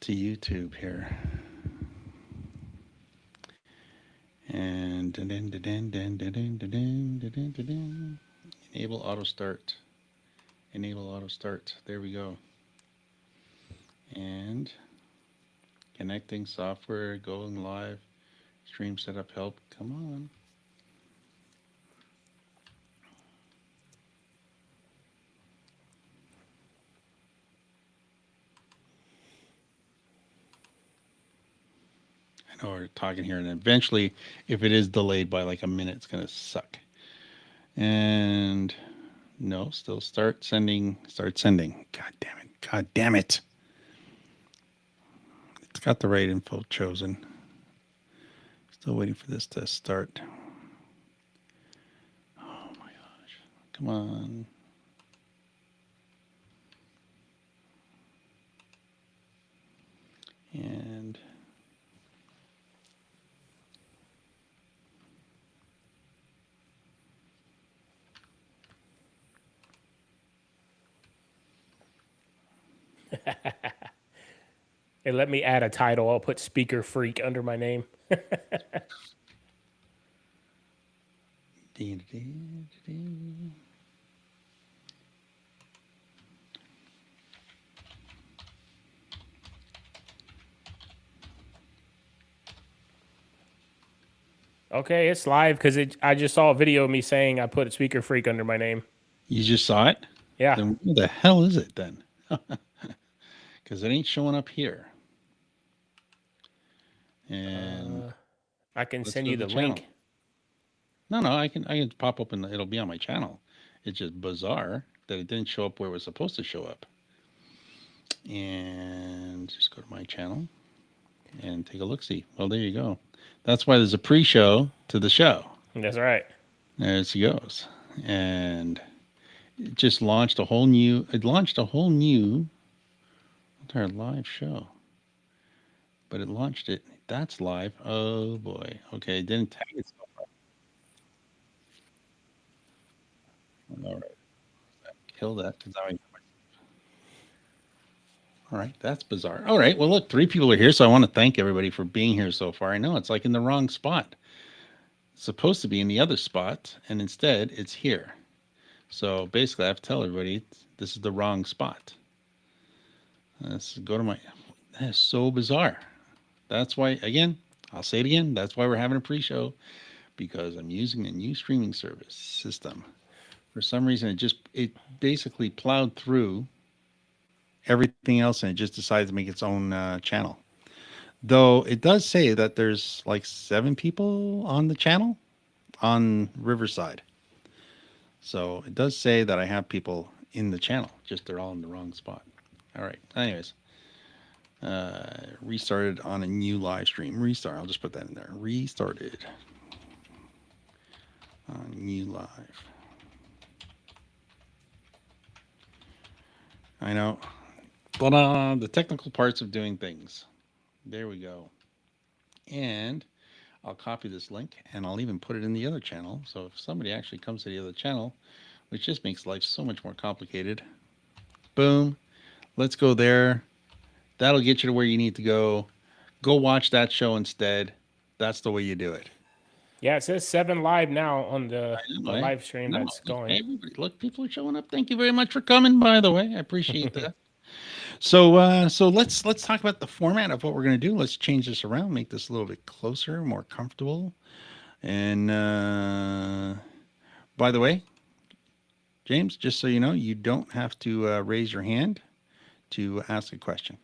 to YouTube here. And enable auto start. Enable auto start. There we go. And connecting software, going live, stream setup help. Come on. I know we're talking here, and eventually, if it is delayed by like a minute, it's going to suck. And no, still start sending. Start sending. God damn it. God damn it. It's got the right info chosen. Still waiting for this to start. Oh my gosh. Come on. And Hey, let me add a title. I'll put Speaker Freak under my name. Okay, it's live because I just saw a video of me saying I put Speaker Freak under my name. You just saw it? Yeah. Then where the hell is it then? Because it ain't showing up here. And I can send you the link. No, I can pop up and it'll be on my channel. It's just bizarre that it didn't show up where it was supposed to show up. And just go to my channel and take a look-see. Well, there you go. That's why there's a pre-show to the show. That's right. There she goes. And it just launched a whole new entire live show. But it launched it. That's live. Oh boy. Okay, it didn't tag it so far. All right. Kill that because I. All right, that's bizarre. All right, well, look, 3 people are here, so I want to thank everybody for being here so far. I know it's like in the wrong spot. It's supposed to be in the other spot, and instead it's here. So basically, I have to tell everybody this is the wrong spot. Let's go to my. That is so bizarre. That's why, again, I'll say it again. That's why we're having a pre-show, because I'm using a new streaming service system. For some reason, it basically plowed through everything else and it just decided to make its own channel. Though it does say that there's like 7 people on the channel on Riverside. So it does say that I have people in the channel, just they're all in the wrong spot. All right. Anyways, restarted on a new live stream. Restart. I'll just put that in there. Restarted on new live. I know. But the technical parts of doing things. There we go. And I'll copy this link and I'll even put it in the other channel. So if somebody actually comes to the other channel, which just makes life so much more complicated, boom, let's go there. That'll get you to where you need to go. Go watch that show instead. That's the way you do it. Yeah, it says 7 live now on the live stream that's going. Everybody, look, people are showing up. Thank you very much for coming, by the way. I appreciate that. So let's talk about the format of what we're going to do. Let's change this around, make this a little bit closer, more comfortable. And by the way, James, just so you know, you don't have to raise your hand to ask a question.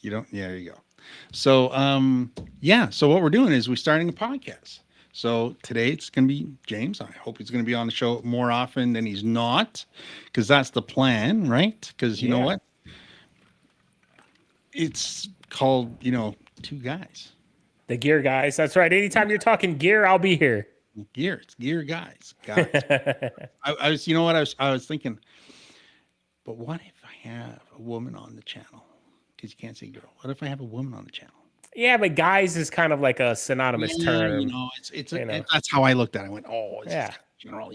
You don't. Yeah, there you go. So so what we're doing is we're starting a podcast. So today it's going to be James. I hope he's going to be on the show more often than he's not, because that's the plan, right? Because you know what? It's called, 2 guys. The gear guys. That's right. Anytime you're talking gear, I'll be here. It's gear guys. I was, I was thinking, but what if I have a woman on the channel? Because you can't say girl. What if I have a woman on the channel? Yeah, but guys is kind of like a synonymous term. That's how I looked at it. I went, it's general,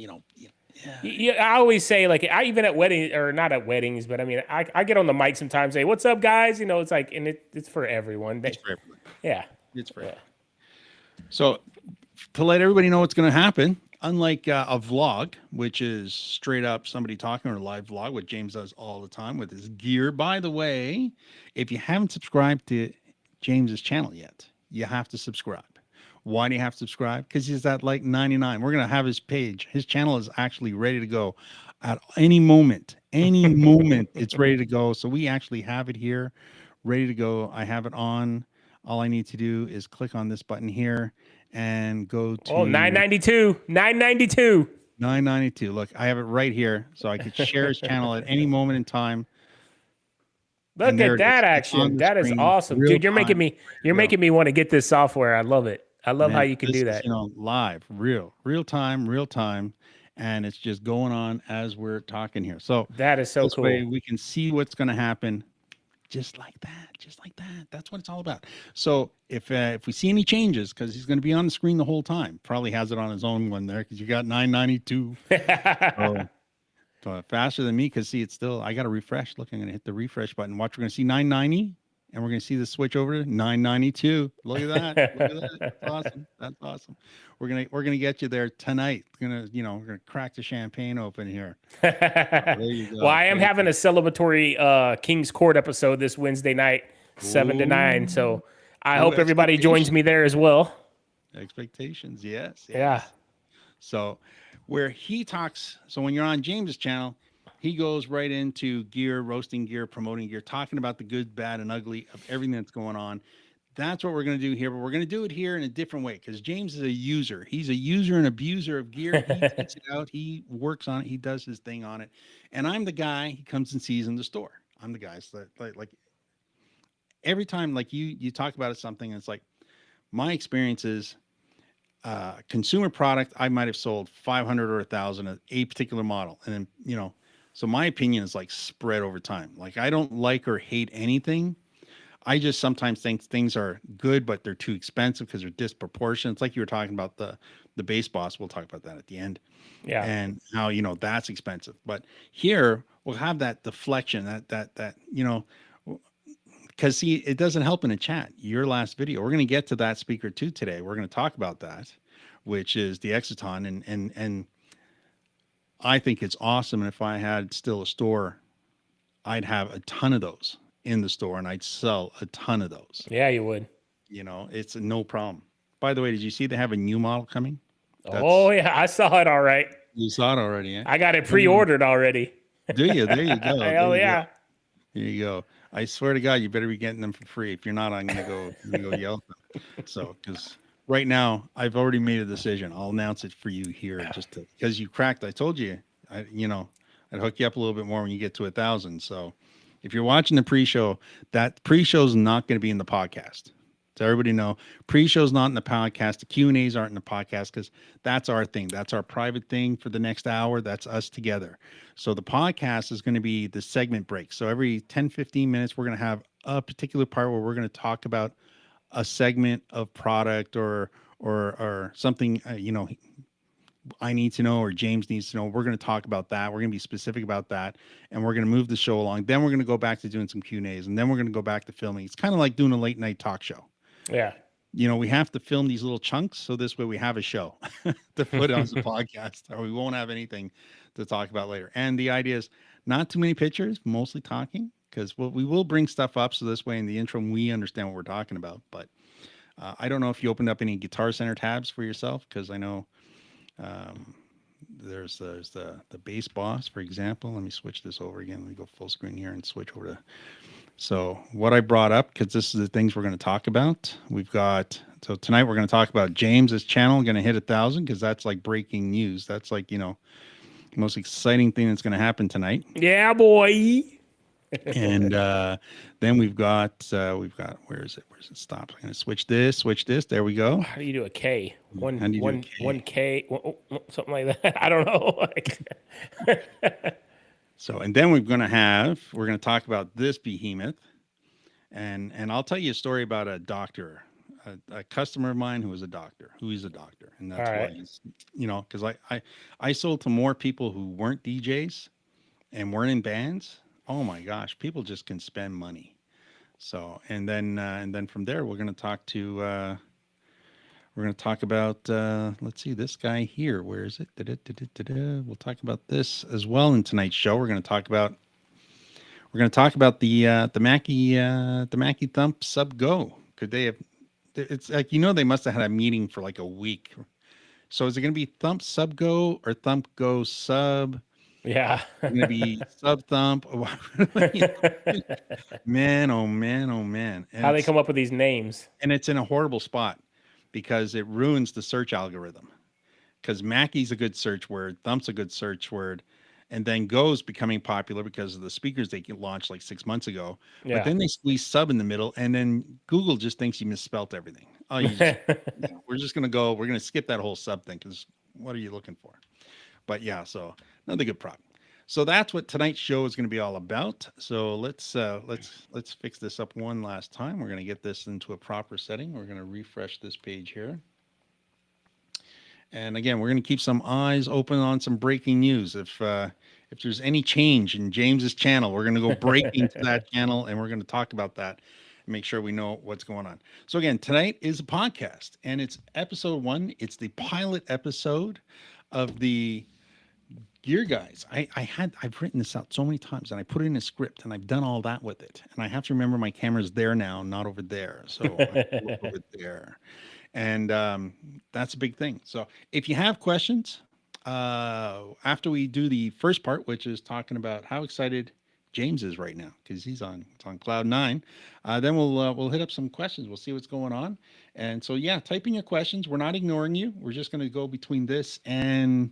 Yeah. Yeah, I always say like I even at weddings or not at weddings, but I mean I get on the mic sometimes say, "What's up, guys?" You know, it's like and it's for everyone. It's for everybody. Yeah, It's for yeah. everybody. So to let everybody know what's going to happen, unlike a vlog, which is straight up somebody talking, or a live vlog, what James does all the time with his gear. By the way, if you haven't subscribed to James's channel yet, you have to subscribe. Why do you have to subscribe? Because he's at like 99. We're going to have his page. His channel is actually ready to go at any moment. Any moment, it's ready to go. So we actually have it here, ready to go. I have it on. All I need to do is click on this button here and go Oh, to 992, 992. 992. Look, I have it right here, so I could share his channel at any moment in time. And Look there at it is. that It's on action. the That is screen, awesome, real dude. time, ready You're to go. making me want to get this software. I love it. I love how Man, you can this do is, that. live, real time, and it's just going on as we're talking here. So That is so this way cool. we can see what's going to happen, just like that, just like that. That's what it's all about. So if we see any changes, because he's going to be on the screen the whole time, probably has it on his own one there because you got 992. So faster than me, because see, it's still, I got to refresh. Look, I'm going to hit the refresh button. Watch, we're going to see 990, and we're going to see the switch over to 992. Look at that. Look at that. That's awesome. That's awesome. We're gonna get you there tonight. We're gonna crack the champagne open here. There you Well, go. I am There you having a celebratory King's Court episode this Wednesday night, go. 7 to 9. Ooh, So I ooh, hope everybody joins expectations. me there as well. Expectations. Yes, Yeah. yes. So where he talks, so when you're on James's channel, he goes right into gear, roasting gear, promoting gear, talking about the good, bad, and ugly of everything that's going on. That's what we're going to do here, but we're going to do it here in a different way because James is a user. He's a user and abuser of gear. He takes it out, he works on it, he does his thing on it. And I'm the guy he comes and sees in the store. I'm the guy that like every time like you talk about something, and it's like my experience is consumer product, I might have sold 500 or 1,000 of a particular model. And then, so my opinion is like spread over time. Like I don't like or hate anything. I just sometimes think things are good, but they're too expensive because they're disproportionate. It's like you were talking about the base boss. We'll talk about that at the end, Yeah. and how that's expensive. But here we'll have that deflection, because see, it doesn't help in a chat. Your last video, we're going to get to that speaker too today. We're going to talk about that, which is the Exoton, and I think it's awesome. And if I had still a store, I'd have a ton of those in the store, and I'd sell a ton of those. Yeah, you would. It's no problem. By the way, did you see they have a new model coming? Oh, yeah. I saw it all right. You saw it already, eh? I got it pre ordered already. Do you? There you go. There Hell you go. yeah. There you go. I swear to God, you better be getting them for free. If you're not, I'm gonna go yell at them. So, because right now I've already made a decision. I'll announce it for you here, just because you cracked. I told you, I'd hook you up a little bit more when you get to 1,000. So, if you're watching the pre-show, that pre-show is not going to be in the podcast. So everybody know, pre-show's not in the podcast. The Q&As aren't in the podcast because that's our thing. That's our private thing for the next hour. That's us together. So the podcast is going to be the segment break. So every 10, 15 minutes, we're going to have a particular part where we're going to talk about a segment of product or something, I need to know or James needs to know. We're going to talk about that. We're going to be specific about that, and we're going to move the show along. Then we're going to go back to doing some Q&As, and then we're going to go back to filming. It's kind of like doing a late night talk show. Yeah. We have to film these little chunks so this way we have a show to put on the podcast, or we won't have anything to talk about later. And the idea is not too many pictures, mostly talking, because we will bring stuff up so this way in the intro we understand what we're talking about. But I don't know if you opened up any Guitar Center tabs for yourself, because I know there's the bass boss, for example. Let me switch this over again. Let me go full screen here and switch over to. So what I brought up, because this is the things we're going to talk about. So tonight we're going to talk about James's channel going to hit 1,000, because that's like breaking news. That's like, the most exciting thing that's going to happen tonight. Yeah, boy. And then we've got where is it? Where's it stop? I'm going to switch this. There we go. How do you do a K? How do you do a K? 1K, something like that. I don't know. So, and then we're going to talk about this behemoth, and I'll tell you a story about a doctor a customer of mine who is a doctor, who is a doctor, and All that's why right. he's, because I sold to more people who weren't DJs and weren't in bands. Oh my gosh, people just can spend money. So, and then from there, we're going to talk about, let's see, this guy here. Where is it? Da-da-da-da-da-da. We'll talk about this as well in tonight's show. We're going to talk about the Mackie Thump Sub Go. Could they have? It's like, they must have had a meeting for like a week. So is it going to be Thump Sub Go or Thump Go Sub? Yeah. It's going to be Sub Thump. Man, oh man, oh man, How they come up with these names? and it's in a horrible spot because it ruins the search algorithm. Because Mackey's a good search word, Thump's a good search word, and then Go's becoming popular because of the speakers they launched like 6 months ago. But Yeah. then they squeeze sub in the middle, and then Google just thinks you misspelt everything. Oh, we're just gonna go. We're gonna skip that whole sub thing because what are you looking for? But yeah, so another good problem. So that's what tonight's show is going to be all about. So let's fix this up one last time. We're going to get this into a proper setting. We're going to refresh this page here. And again, we're going to keep some eyes open on some breaking news. If there's any change in James's channel, we're going to go breaking to that channel, and we're going to talk about that and make sure we know what's going on. So again, tonight is a podcast, and it's episode 1. It's the pilot episode of the Gear Guys. I've written this out so many times, and I put it in a script, and I've done all that with it. And I have to remember my camera's there now, not over there. So over there. And that's a big thing. So if you have questions, after we do the first part, which is talking about how excited James is right now, because it's on cloud 9, then we'll hit up some questions. We'll see what's going on. And so yeah, type in your questions. We're not ignoring you. We're just going to go between this and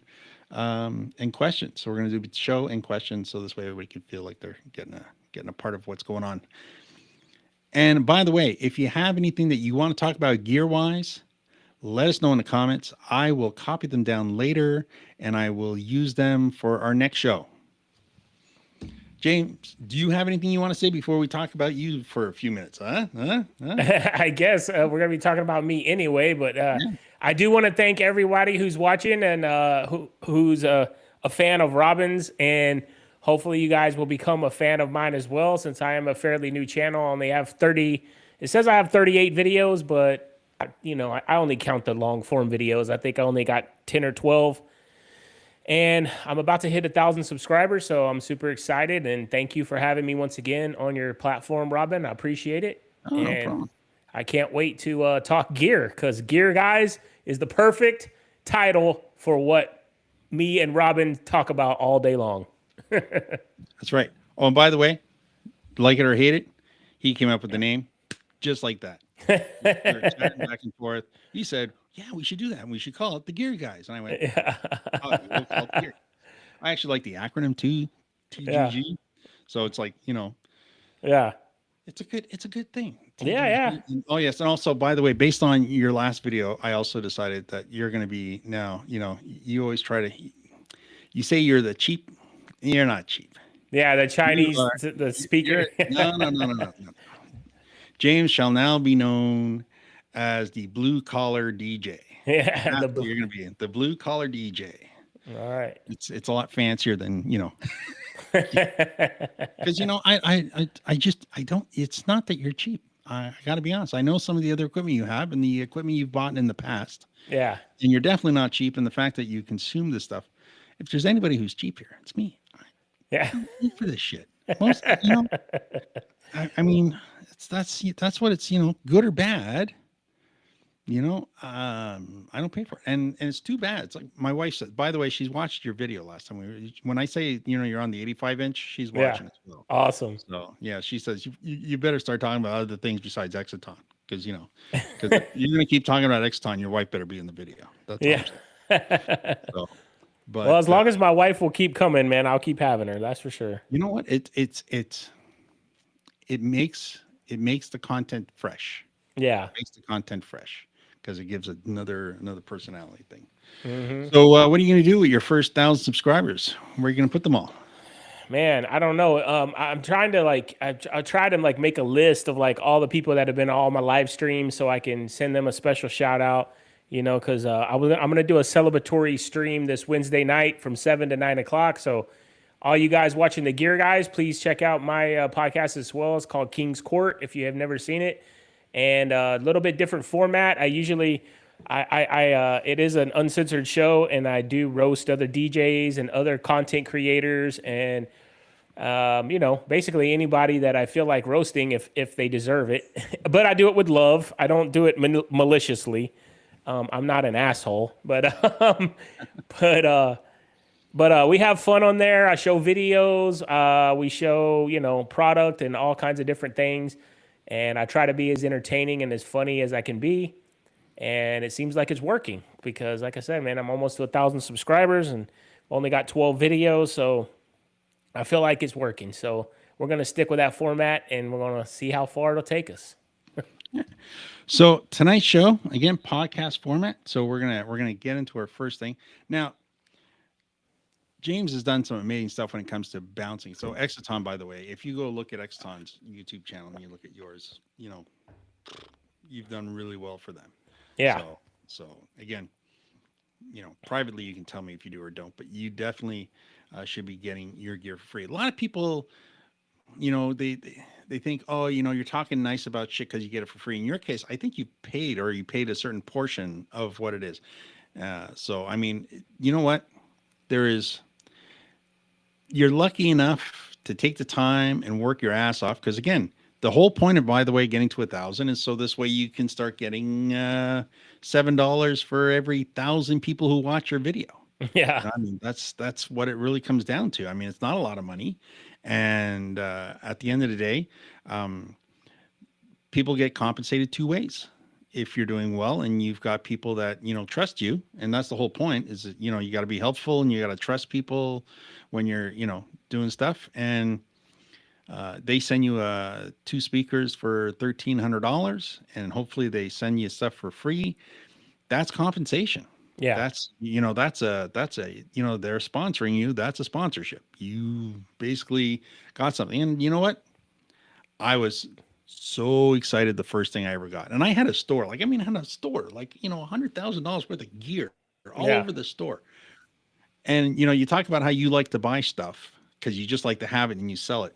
questions. So we're going to do show and questions, so this way everybody can feel like they're getting a part of what's going on. And by the way, if you have anything that you want to talk about gear-wise, let us know in the comments. I will copy them down later, and I will use them for our next show. James, do you have anything you want to say before we talk about you for a few minutes? I guess we're going to be talking about me anyway, but I do want to thank everybody who's watching and who's a fan of Robin's, and hopefully you guys will become a fan of mine as well, since I am a fairly new channel. I only have 30. It says I have 38 videos, but I only count the long form videos. I think I only got 10 or 12. And I'm about to hit 1,000 subscribers, so I'm super excited. And thank you for having me once again on your platform, Robin. I appreciate it. Oh, no and problem. I can't wait to talk gear, because Gear Guys is the perfect title for what me and Robin talk about all day long. That's right. Oh, and by the way, like it or hate it, he came up with the name just like that. We were chatting back and forth. He said, yeah, we should do that. We should call it the Gear Guys. And I went, oh, we'll call it Gear. I actually like the acronym too, TGG. Yeah. So it's like, Yeah. it's a good thing. TGG. Yeah. Oh yes. And also, by the way, based on your last video, I also decided that you're going to be now, you always try to, you say you're the cheap. You're not cheap. Yeah, the Chinese, the speaker. No. James shall now be known as the blue collar DJ. Yeah, You're going to be the blue collar DJ. All right. It's a lot fancier than because I don't. It's not that you're cheap. I got to be honest. I know some of the other equipment you have and the equipment you've bought in the past. Yeah. And you're definitely not cheap. And the fact that you consume this stuff, if there's anybody who's cheap here, it's me. Yeah. I don't pay for this shit. Most, I mean, that's what it's, good or bad. I don't pay for it, and it's too bad. It's like my wife said. By the way, she's watched your video last time. When I say you're on the 85-inch, she's watching as well. Awesome. So yeah, she says you better start talking about other things besides Exoton, because because you're gonna keep talking about Exoton. Your wife better be in the video. That's all I'm saying. So, but well, as long as my wife will keep coming, man, I'll keep having her. That's for sure. You know what? It makes the content fresh. Yeah, it makes the content fresh because it gives another personality thing. Mm-hmm. So what are you going to do with your first 1,000 subscribers? Where are you going to put them all? Man, I don't know. I'm trying to like I try to like make a list of like all the people that have been on all my live streams so I can send them a special shout out. You know, because I'm gonna do a celebratory stream this Wednesday night from 7 to 9 o'clock. So all you guys watching the Gear Guys, please check out my podcast as well. It's called King's Court if you have never seen it, and a little bit different format. I usually it is an uncensored show, and I do roast other DJs and other content creators, and you know, basically anybody that I feel like roasting if they deserve it. But I do it with love. I don't do it maliciously. I'm not an asshole, but we have fun on there. I show videos. We show, you know, product and all kinds of different things, and I try to be as entertaining and as funny as I can be. And it seems like it's working because, like I said, man, I'm almost to 1,000 subscribers and only got 12 videos, so I feel like it's working. So we're gonna stick with that format, and we're gonna see how far it'll take us. So tonight's show, again, podcast format. So we're gonna get into our first thing. Now, James has done some amazing stuff when it comes to bouncing. So Exoton, by the way, if you go look at Exoton's YouTube channel and you look at yours, you know, you've done really well for them. Yeah. So again, you know, privately you can tell me if you do or don't, but you definitely should be getting your gear for free. A lot of people, you know, they think, oh, you know, you're talking nice about shit because you get it for free. In your case, I think you paid a certain portion of what it is. So I mean, you know what? You're lucky enough to take the time and work your ass off because again, the whole point of, by the way, getting to 1,000 is so this way you can start getting $7 for every 1,000 people who watch your video. Yeah. I mean, that's what it really comes down to. I mean, it's not a lot of money, and at the end of the day, people get compensated two ways. If you're doing well and you've got people that, you know, trust you, and that's the whole point is that, you know, you got to be helpful and you got to trust people when you're, you know, doing stuff. And they send you 2 speakers for $1,300 and hopefully they send you stuff for free. That's compensation. Yeah. That's, you know, that's a, you know, they're sponsoring you. That's a sponsorship. You basically got something. And you know what? I was so excited the first thing I ever got. And I had a store, like, I mean, I had a store, like, you know, $100,000 worth of gear all over the store. And, you know, you talk about how you like to buy stuff because you just like to have it and you sell it.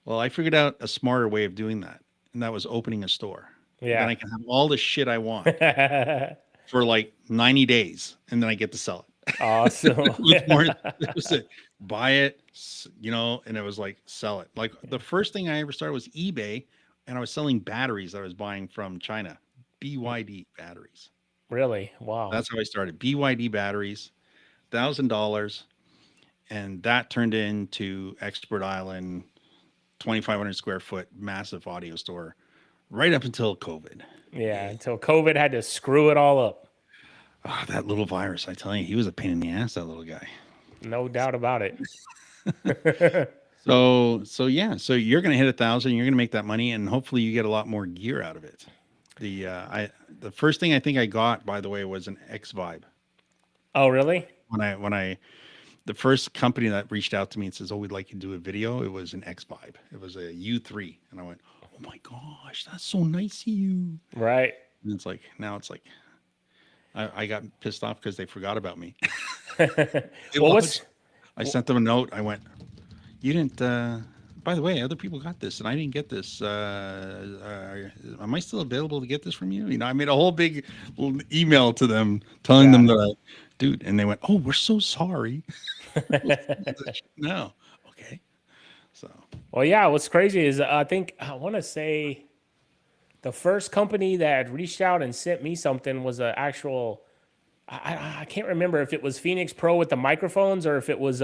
Well, I figured out a smarter way of doing that. And that was opening a store. Yeah. Then I can have all the shit I want for like 90 days. And then I get to sell it. Awesome. It was buy it, you know, and it was like, sell it. Like the first thing I ever started was eBay. And I was selling batteries I was buying from China, BYD batteries. Really? Wow. That's how I started. BYD batteries, $1,000. And that turned into Expert Island, 2,500 square foot, massive audio store right up until COVID. Yeah. Until COVID had to screw it all up. Oh, that little virus. I tell you, he was a pain in the ass, that little guy. No doubt about it. So yeah, so you're going to hit 1,000, you're going to make that money and hopefully you get a lot more gear out of it. The first thing I think I got, by the way, was an X Vibe. Oh, really? The first company that reached out to me and says, "Oh, we'd like you to do a video," it was an X Vibe. It was a U3, and I went, "Oh my gosh, that's so nice of you!" Right. And it's like now it's like I got pissed off because they forgot about me. Well, I sent them a note. I went, "You didn't." By the way, other people got this, and I didn't get this. Am I still available to get this from you? You know, I made a whole big email to them telling them that dude, and they went, "Oh, we're so sorry." No, okay. So. Well, yeah. What's crazy is I want to say the first company that reached out and sent me something was an actual. I can't remember if it was Phoenix Pro with the microphones or if it was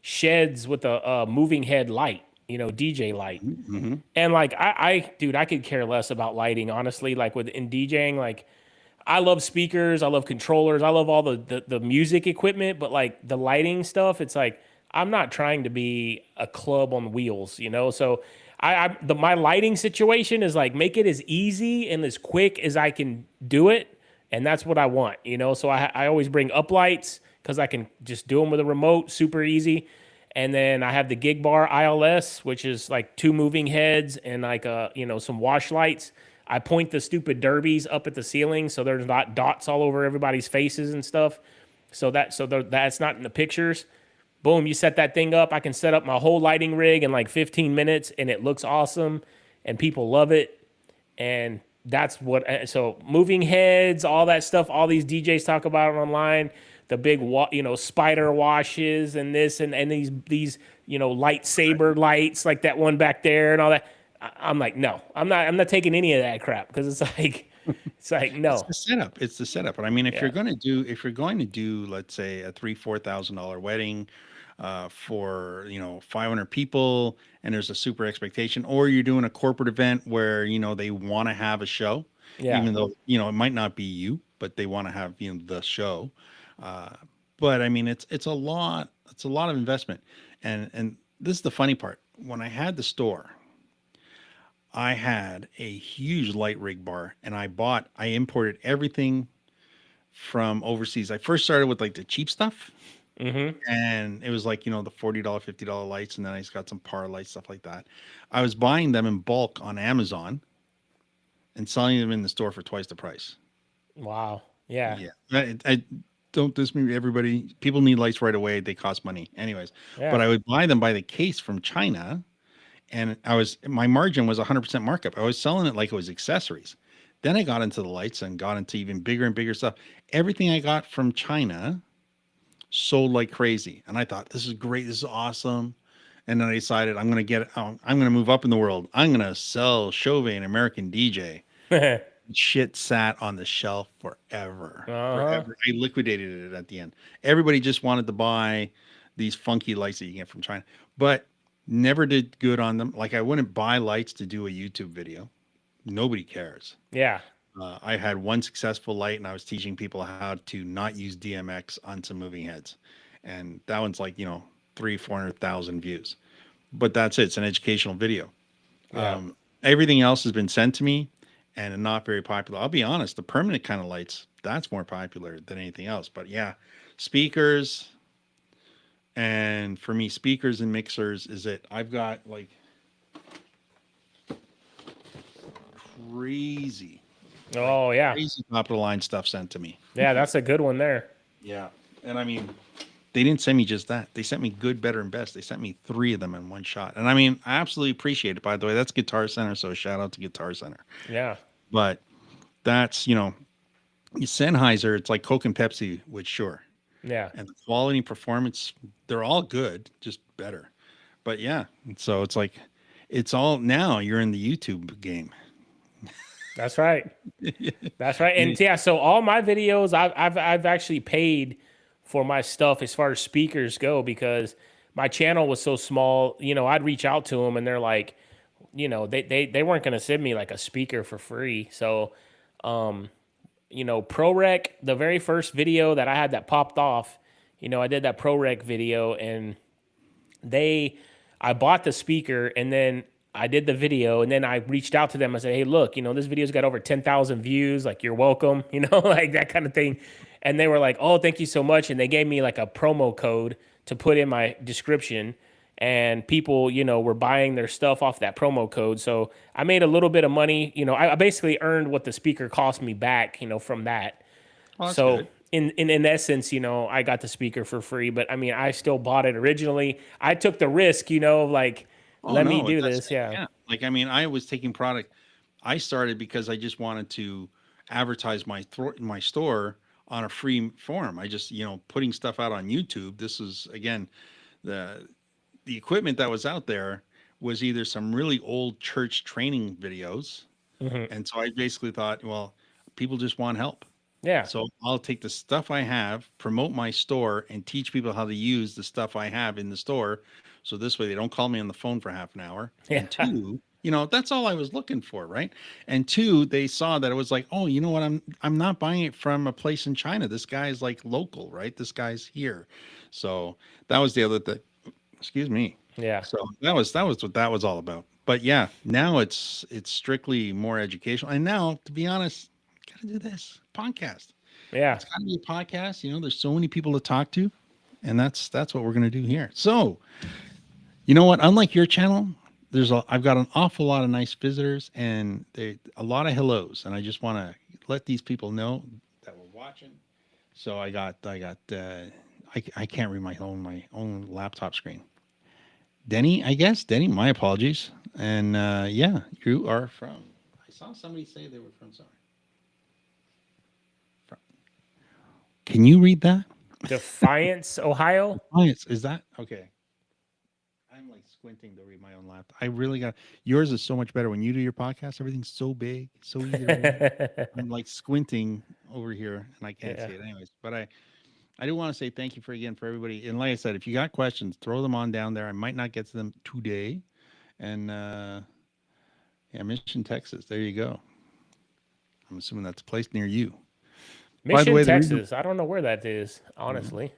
Sheds with a moving head light. You know, DJ light. Mm-hmm. And like I could care less about lighting, honestly. Like in DJing, like I love speakers, I love controllers, I love all the music equipment, but like the lighting stuff, it's like I'm not trying to be a club on wheels, you know. So my lighting situation is like make it as easy and as quick as I can do it, and that's what I want, you know. So I always bring up lights because I can just do them with a remote, super easy. And then I have the gig bar ILS, which is like 2 moving heads and like some wash lights. I point the stupid derbies up at the ceiling so there's not dots all over everybody's faces and stuff. That's not in the pictures. Boom, you set that thing up. I can set up my whole lighting rig in like 15 minutes and it looks awesome and people love it. And that's what, so moving heads, all that stuff, all these DJs talk about it online, the big, spider washes and this and these, lightsaber lights like that one back there and all that. I'm like, no, I'm not taking any of that crap because it's like, It's no. the setup. It's the setup. But I mean, Yeah. if you're going to do, let's say, a $3,000-$4,000 wedding, for 500 people, and there's a super expectation, or you're doing a corporate event where they want to have a show, Yeah. even though it might not be you, but they want to have the show. Uh, but I mean, it's a lot. It's a lot of investment, and this is the funny part. When I had the store, I had a huge light rig bar, and I imported everything from overseas. I first started with like the cheap stuff, Mm-hmm. and it was like the $40, $50 lights, and then I just got some par lights, stuff like that. I was buying them in bulk on Amazon and selling them in the store for twice the price. Wow. Yeah. Yeah, I don't diss me, everybody. People need lights right away. They cost money, anyways. But Yeah. I would buy them by the case from China, and my margin was 100% markup. I was selling it like it was accessories. Then I got into the lights and got into even bigger and bigger stuff. Everything I got from China sold like crazy, and I thought, this is great, this is awesome. And then I decided, I'm gonna move up in the world. I'm gonna sell Chauvet, an American DJ. Shit sat on the shelf forever, Uh-huh. forever. I liquidated it at the end. Everybody just wanted to buy these funky lights that you get from China, but never did good on them. Like, I wouldn't buy lights to do a YouTube video. Nobody cares. Yeah. I had one successful light, and I was teaching people how to not use DMX on some moving heads, and that one's like 400,000 views. But that's it. It's an educational video. Yeah. Everything else has been sent to me, and not very popular. I'll be honest. The permanent kind of lights, that's more popular than anything else. But yeah, speakers, and for me, speakers and mixers is it. I've got like crazy, like Oh yeah. crazy top of the line stuff sent to me. Yeah, that's a good one there. Yeah. And I mean, they didn't send me just that. They sent me good, better, and best. They sent me 3 of them in one shot. And I mean, I absolutely appreciate it, by the way. That's Guitar Center. So shout out to Guitar Center. Yeah. But that's, Sennheiser, it's like Coke and Pepsi with Shure. Yeah. And the quality and performance, they're all good, just better. But yeah, so it's like, it's all, now you're in the YouTube game. That's right. That's right. And yeah, so all my videos, I've actually paid for my stuff as far as speakers go because my channel was so small. I'd reach out to them and they're like, they weren't going to send me like a speaker for free. So, ProRec, the very first video that I had that popped off, I did that ProRec video and I bought the speaker and then I did the video and then I reached out to them. I said, hey, look, this video's got over 10,000 views. Like, you're welcome, like that kind of thing. And they were like, oh, thank you so much. And they gave me like a promo code to put in my description. And people, were buying their stuff off that promo code. So I made a little bit of money. I basically earned what the speaker cost me back, from that. Oh, that's So good. in essence, I got the speaker for free, but I mean, I still bought it originally. I took the risk, like, Oh let me no, do that's this. Yeah. yeah. Like, I mean, I was taking product. I started because I just wanted to advertise my store on a free form. I just, putting stuff out on YouTube. This is, again, the the equipment that was out there was either some really old church training videos, Hmm. and so I basically thought, well, people just want help. Yeah. So I'll take the stuff I have, promote my store, and teach people how to use the stuff I have in the store. So this way they don't call me on the phone for half an hour. Yeah. And two, that's all I was looking for, right? And two, they saw that it was like, oh, you know what? I'm not buying it from a place in China. This guy's like local, right? This guy's here. So that was the other thing. Excuse me. Yeah. So that was what that was all about. But yeah, now it's strictly more educational. And now, to be honest, gotta do this podcast. Yeah. It's gotta be a podcast. There's so many people to talk to. And that's what we're going to do here. So, you know what? Unlike your channel, I've got an awful lot of nice visitors and a lot of hellos, and I just want to let these people know that we're watching. So I can't read my own laptop screen. Denny, I guess. Denny, my apologies. And yeah, you are from. I saw somebody say they were from somewhere. From, can you read that? Defiance, Ohio. Defiance, is that okay? I'm like squinting to read my own laptop. I really got yours is so much better when you do your podcast. Everything's so big, so easy to read. I'm like squinting over here and I can't Yeah. see it anyways. But I do want to say thank you for everybody. And like I said, if you got questions, throw them on down there. I might not get to them today. And yeah, Mission, Texas. There you go. I'm assuming that's a place near you. By the Mission, way, the reason Texas. I don't know where that is, Mhm. honestly.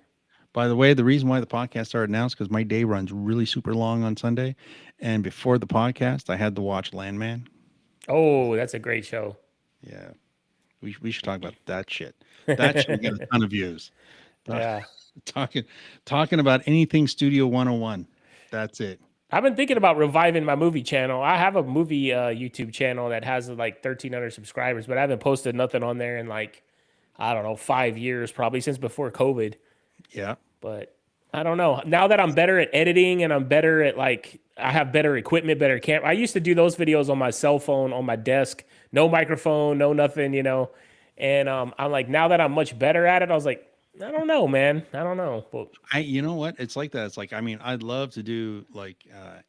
By the way, the reason why the podcast started now is because my day runs really super long on Sunday, and before the podcast, I had to watch Landman. Oh, that's a great show. Yeah, we should talk about that shit. That should get a ton of views. Talk- Yeah. talking talking about anything Studio 101. That's it. I've been thinking about reviving my movie channel. I have a movie YouTube channel that has like 1,300 subscribers, but I haven't posted nothing on there in like, I don't know, 5 years, probably since before COVID. Yeah. But I don't know. Now that I'm better at editing and I'm better at like, I have better equipment, better camera. I used to do those videos on my cell phone, on my desk, no microphone, no nothing. And I'm like, now that I'm much better at it, I was like, I don't know, man. I don't know. But You know what? It's like that. It's like, I mean, I'd love to do like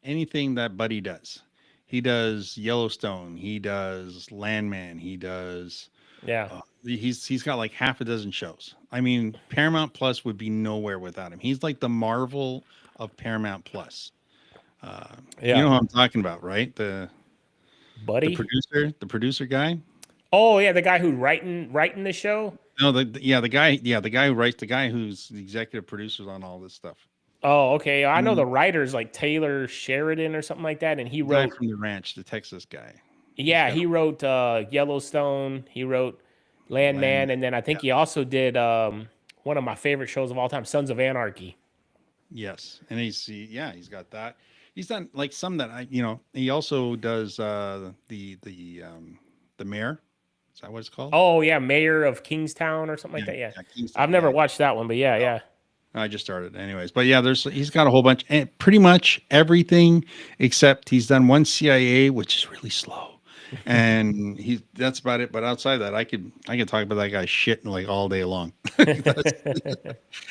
anything that Buddy does. He does Yellowstone. He does Landman. He does. yeah, He's got like half a dozen shows. I mean, Paramount Plus would be nowhere without him. He's like the Marvel of Paramount Plus. You yeah, know who I'm talking about, right? buddy. The producer guy. Oh yeah, the guy who writing the show. No, the guy who writes, the guy who's the executive producer on all this stuff. Oh, okay. I know Mm, the writers like Taylor Sheridan or something like that, and he The guy wrote. from the ranch, the Texas guy. He's Yeah, got he wrote Yellowstone. He wrote Landman. Landman, and then I Yeah. think he also did one of my favorite shows of all time, Sons of Anarchy. Yes, and he's got that. He's done like some that he also does the mayor. Is that what it's called? Oh yeah, Mayor of Kingstown or something like Yeah, that. Yeah, yeah, Kingston. I've never Yeah, watched that one, but yeah, yeah. I just started anyways. But yeah, he's got a whole bunch and pretty much everything except he's done one CIA, which is really slow. And that's about it. But outside of that, I could talk about that guy's shit like all day long.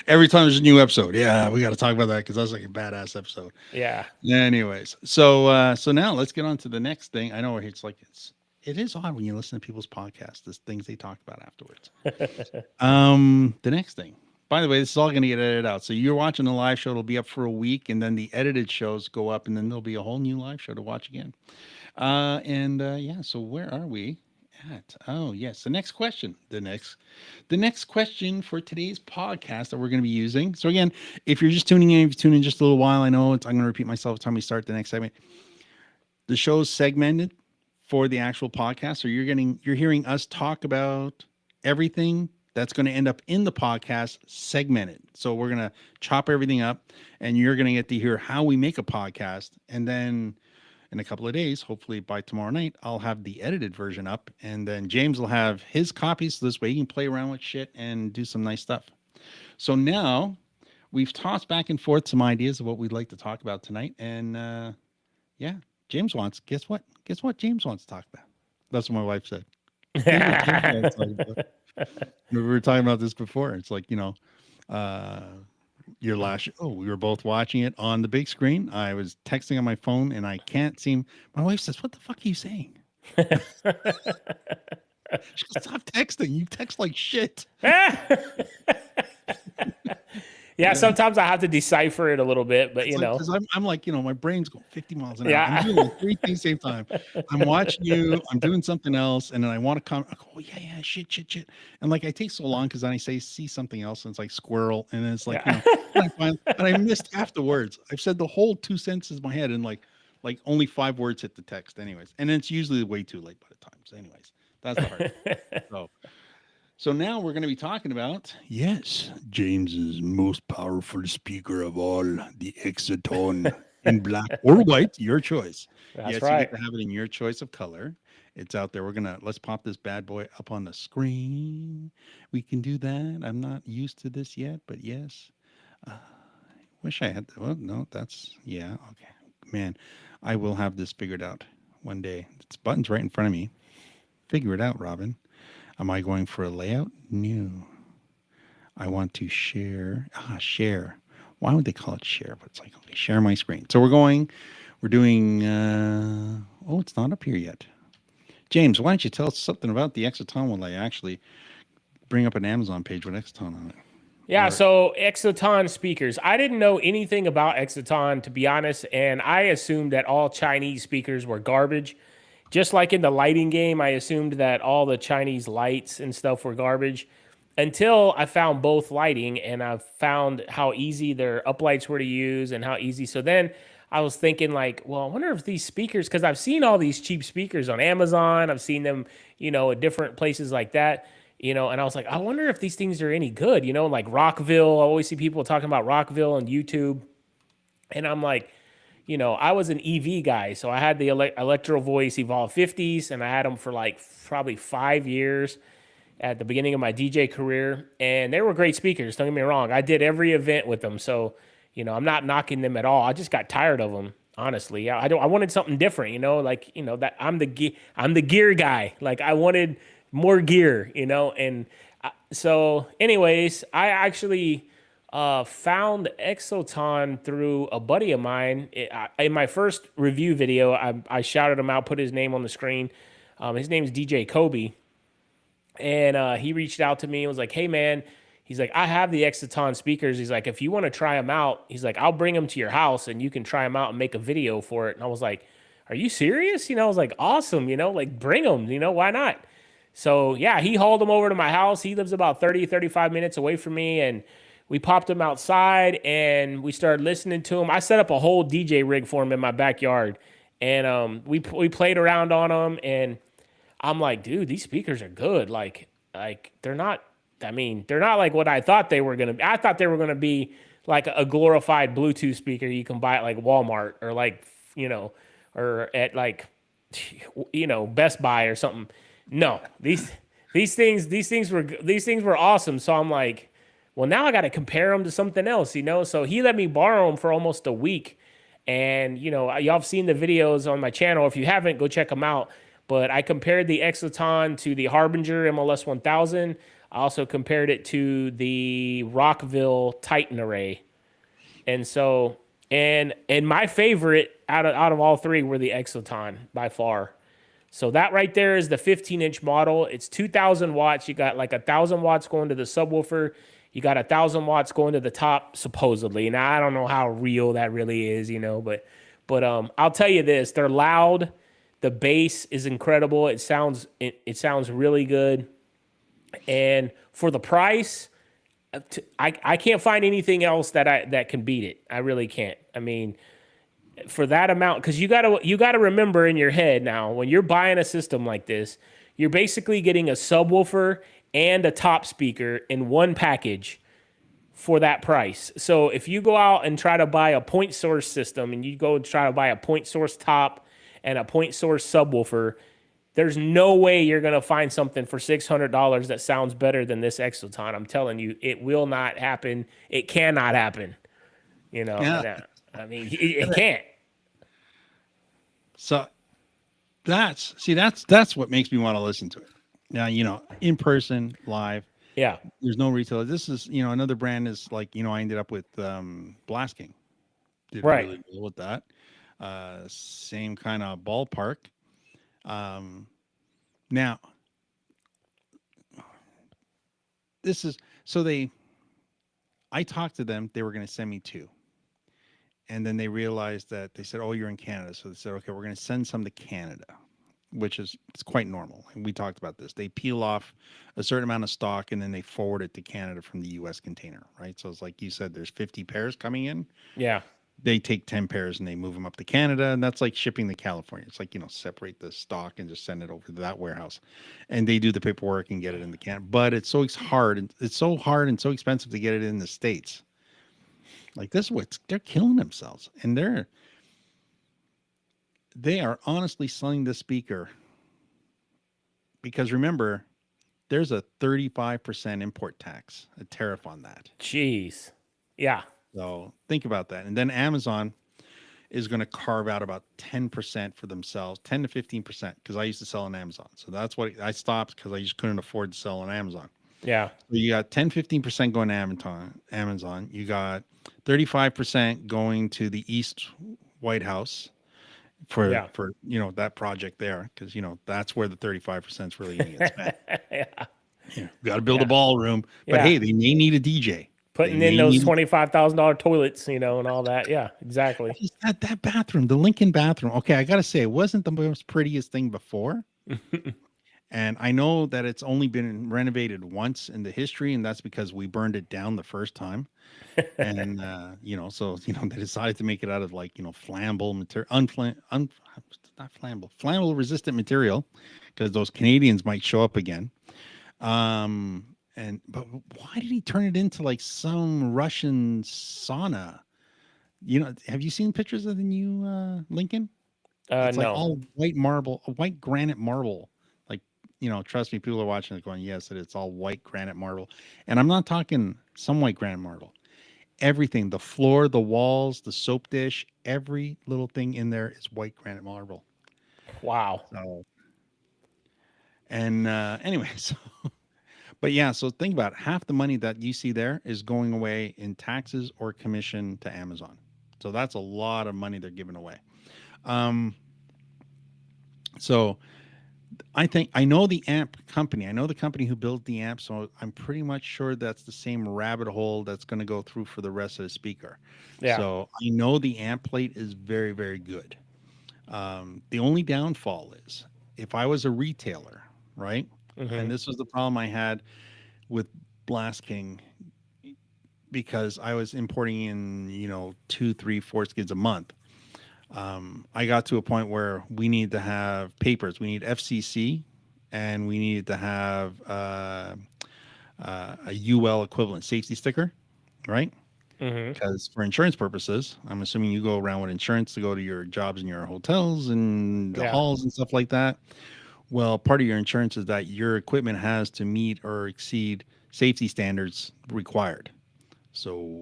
Every time there's a new episode, yeah, we got to talk about that because that's like a badass episode. Yeah. Anyways, so now let's get on to the next thing. I know where it is odd when you listen to people's podcasts, the things they talk about afterwards. The next thing. By the way, this is all going to get edited out. So you're watching the live show; it'll be up for a week, and then the edited shows go up, and then there'll be a whole new live show to watch again. Yeah. So where are we at? Oh yes, the next question. The next question for today's podcast that we're going to be using. So again, if you're just tuning in, if you tune in just a little while, I know I'm going to repeat myself every time we start the next segment. The show's segmented for the actual podcast, so you're hearing us talk about everything that's going to end up in the podcast segmented. So we're going to chop everything up, and you're going to get to hear how we make a podcast, and then in a couple of days, hopefully by tomorrow night, I'll have the edited version up, and then James will have his copies. So this way he can play around with shit and do some nice stuff. So now we've tossed back and forth some ideas of what we'd like to talk about tonight. And yeah, guess what James wants to talk about? That's what my wife said. Guess what James wants to talk about? We were talking about this before. It's like, your last we were both watching it on the big screen. I was texting on my phone and I can't seem. My wife says, "What the fuck are you saying?" She goes, "Stop texting. You text like shit." Yeah, sometimes I have to decipher it a little bit, but It's like, because I'm like, my brain's going 50 miles an hour. Yeah. I'm doing like three things at the same time. I'm watching you, I'm doing something else, and then I want to come. I go, oh yeah, shit. And like I take so long because then I see something else and it's like squirrel, and then it's like, and I missed half the words. I've said the whole two sentences in my head, and like only 5 words hit the text, anyways. And it's usually way too late by the time. So, anyways, that's the hard part. So So now we're going to be talking about, yes, James's most powerful speaker of all, the Exoton, in black or white, your choice. That's Yes, you get right. to have it in your choice of color. It's out there. Let's pop this bad boy up on the screen. We can do that. I'm not used to this yet, but yes. Uh, wish I had, well, no, yeah, okay. Man, I will have this figured out one day. It's buttons right in front of me. Figure it out, Robin. Am I going for a layout? No. I want to share. Share. Why would they call it share? But it's like, okay, share my screen. So we're doing, oh, it's not up here yet. James, why don't you tell us something about the Exoton while I actually bring up an Amazon page with Exoton on it? Yeah, Or, so Exoton speakers. I didn't know anything about Exoton, to be honest, and I assumed that all Chinese speakers were garbage. Just like in the lighting game, I assumed that all the Chinese lights and stuff were garbage until I found both lighting and I found how easy their uplights were to use and how easy. So then I was thinking, like, well, I wonder if these speakers, because I've seen all these cheap speakers on Amazon, I've seen them, at different places like that. And I was like, I wonder if these things are any good, like Rockville. I always see people talking about Rockville on YouTube. And I'm like, I was an EV guy. So I had the Electro-Voice Evolve 50s, and I had them for like probably 5 years at the beginning of my DJ career. And they were great speakers. Don't get me wrong. I did every event with them. So, I'm not knocking them at all. I just got tired of them. Honestly, I wanted something different, like, that I'm the gear guy. Like I wanted more gear, and so anyways, I actually found Exoton through a buddy of mine. In my first review video, I shouted him out, put his name on the screen. His name's DJ Kobe, and he reached out to me and was like, "Hey man," he's like, "I have the Exoton speakers." He's like, "If you want to try them out," he's like, "I'll bring them to your house and you can try them out and make a video for it." And I was like, "Are you serious?" I was like, "Awesome," like bring them, why not? So yeah, he hauled them over to my house. He lives about 30, 35 minutes away from me, and we popped them outside and we started listening to them. I set up a whole DJ rig for him in my backyard, and we played around on them. And I'm like, dude, these speakers are good. Like they're not. I mean, they're not like what I thought they were gonna be. I thought they were gonna be like a glorified Bluetooth speaker you can buy at like Walmart or like or at like Best Buy or something. No, these things were awesome. So I'm like, well, now I got to compare them to something else. So he let me borrow them for almost a week, and y'all have seen the videos on my channel. If you haven't, go check them out. But I compared the Exoton to the Harbinger MLS 1000. I also compared it to the Rockville Titan Array, and so and my favorite out of all three were the Exoton by far. So that right there is the 15-inch model. It's 2,000 watts. You got like 1,000 watts going to the subwoofer. You got 1,000 watts going to the top, supposedly. Now I don't know how real that really is, but I'll tell you this: they're loud. The bass is incredible. It sounds really good, and for the price, I can't find anything else that can beat it. I really can't. I mean, for that amount, because you gotta remember in your head now, when you're buying a system like this, you're basically getting a subwoofer and a top speaker in one package for that price. So if you go out and try to buy a point source system and you go and try to buy a point source top and a point source subwoofer, there's no way you're gonna find something for $600 that sounds better than this Exoton. I'm telling you, it will not happen. It cannot happen. yeah. I mean, it can't. So that's what makes me want to listen to it. Now, in person, live, Yeah. there's no retailer. This is, another brand is like, I ended up with Blast King. Did Right. really well with that. Same kind of ballpark. Um, now, this is so I talked to them. They were going to send me two. And then they realized that they said, "Oh, you're in Canada." So they said, "Okay, we're going to send some to Canada," which is it's quite normal. And we talked about this. They peel off a certain amount of stock and then they forward it to Canada from the U.S. container, right? So it's like you said, there's 50 pairs coming in. Yeah. they take 10 pairs and they move them up to Canada, and that's like shipping to California. It's like, separate the stock and just send it over to that warehouse, and they do the paperwork and get it in the can. But it's so hard and so expensive to get it in the States. Like, this is what they're killing themselves, and they are honestly selling this speaker because, remember, there's a 35% import tax, a tariff on that. Jeez. Yeah. So think about that. And then Amazon is going to carve out about 10% for themselves, 10 to 15%, because I used to sell on Amazon. So that's what I stopped, because I just couldn't afford to sell on Amazon. Yeah. So you got 10, 15% going to Amazon. You got 35% going to the East White House for that project there, because that's where the 35% is really going to get spent. Yeah. Got to build a ballroom, but hey, they may need a DJ. Putting in those $25,000 toilets, and all that. Yeah, exactly. That bathroom, the Lincoln bathroom. Okay, I got to say, it wasn't the most prettiest thing before. And I know that it's only been renovated once in the history, and that's because we burned it down the first time. And so they decided to make it out of flammable material, not flammable, flammable resistant material, because those Canadians might show up again. But why did he turn it into like some Russian sauna? Have you seen pictures of the new Lincoln? It's like all white marble, white granite marble. Like, trust me, people are watching it going, yes, it's all white granite marble. And I'm not talking some white granite marble. Everything, the floor, the walls, the soap dish, every little thing in there is white granite marble. Wow. So, and anyway, but yeah, so think about it. Half the money that you see there is going away in taxes or commission to Amazon. So that's a lot of money they're giving away. So I know the amp company. I know the company who built the amp. So I'm pretty much sure that's the same rabbit hole that's going to go through for the rest of the speaker. Yeah. So I know the amp plate is very, very good. The only downfall is if I was a retailer, right? Mm-hmm. And this was the problem I had with Blast King, because I was importing in, 2, 3, 4 skids a month. I got to a point where we need to have papers. We need FCC, and we needed to have a UL equivalent safety sticker, right? Because for insurance purposes, I'm assuming you go around with insurance to go to your jobs and your hotels and the halls and stuff like that. Well, part of your insurance is that your equipment has to meet or exceed safety standards required. So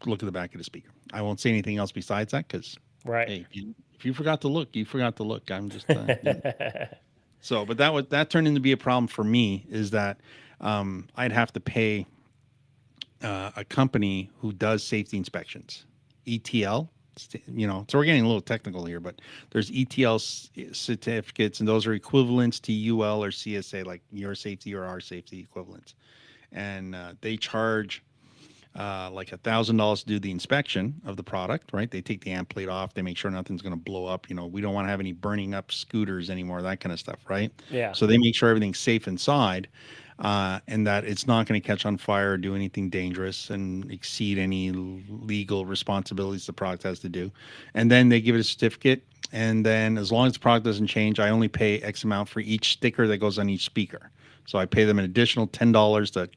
look at the back of the speaker. I won't say anything else besides that, because hey, if you forgot to look, you forgot to look. I'm just So, but that turned into be a problem for me, is that I'd have to pay a company who does safety inspections, ETL. So we're getting a little technical here, but there's ETL certificates, and those are equivalents to UL or CSA, like your safety or our safety equivalents. And they charge like $1,000 to do the inspection of the product, right? They take the amp plate off. They make sure nothing's going to blow up. We don't want to have any burning up scooters anymore, that kind of stuff, right? Yeah. So they make sure everything's safe inside, and that it's not going to catch on fire or do anything dangerous and exceed any legal responsibilities the product has to do. And then they give it a certificate. And then as long as the product doesn't change, I only pay X amount for each sticker that goes on each speaker. So I pay them an additional $10 to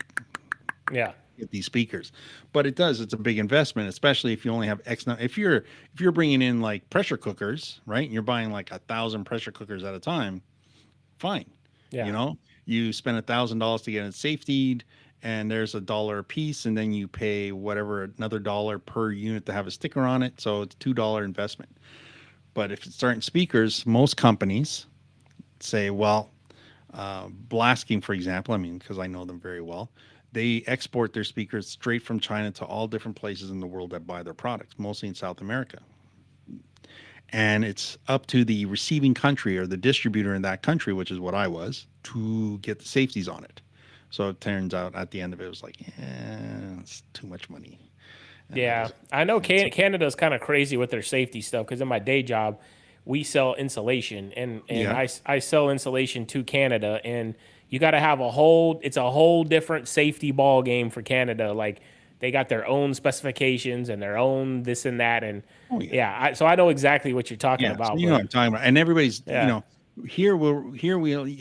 get these speakers. But it's a big investment, especially if you only have X. If you're bringing in like pressure cookers, right? And you're buying like 1,000 pressure cookers at a time, fine. Yeah. You spend $1,000 to get it safetied, and there's $1 a piece, and then you pay whatever, another $1 per unit to have a sticker on it. So it's $2 investment. But if it's certain speakers, most companies say, well, Blast King, for example, because I know them very well, they export their speakers straight from China to all different places in the world that buy their products, mostly in South America. And it's up to the receiving country or the distributor in that country, which is what I was, to get the safeties on it. So it turns out at the end of it, it was like, it's too much money. And I know Canada's kind of crazy with their safety stuff, because in my day job, we sell insulation, and I sell insulation to Canada, and you got to have it's a whole different safety ball game for Canada. Like, they got their own specifications and their own this and that, and Oh yeah. yeah, so I know exactly what you're talking Yeah, so about. you know what But I'm talking about, and everybody's, yeah,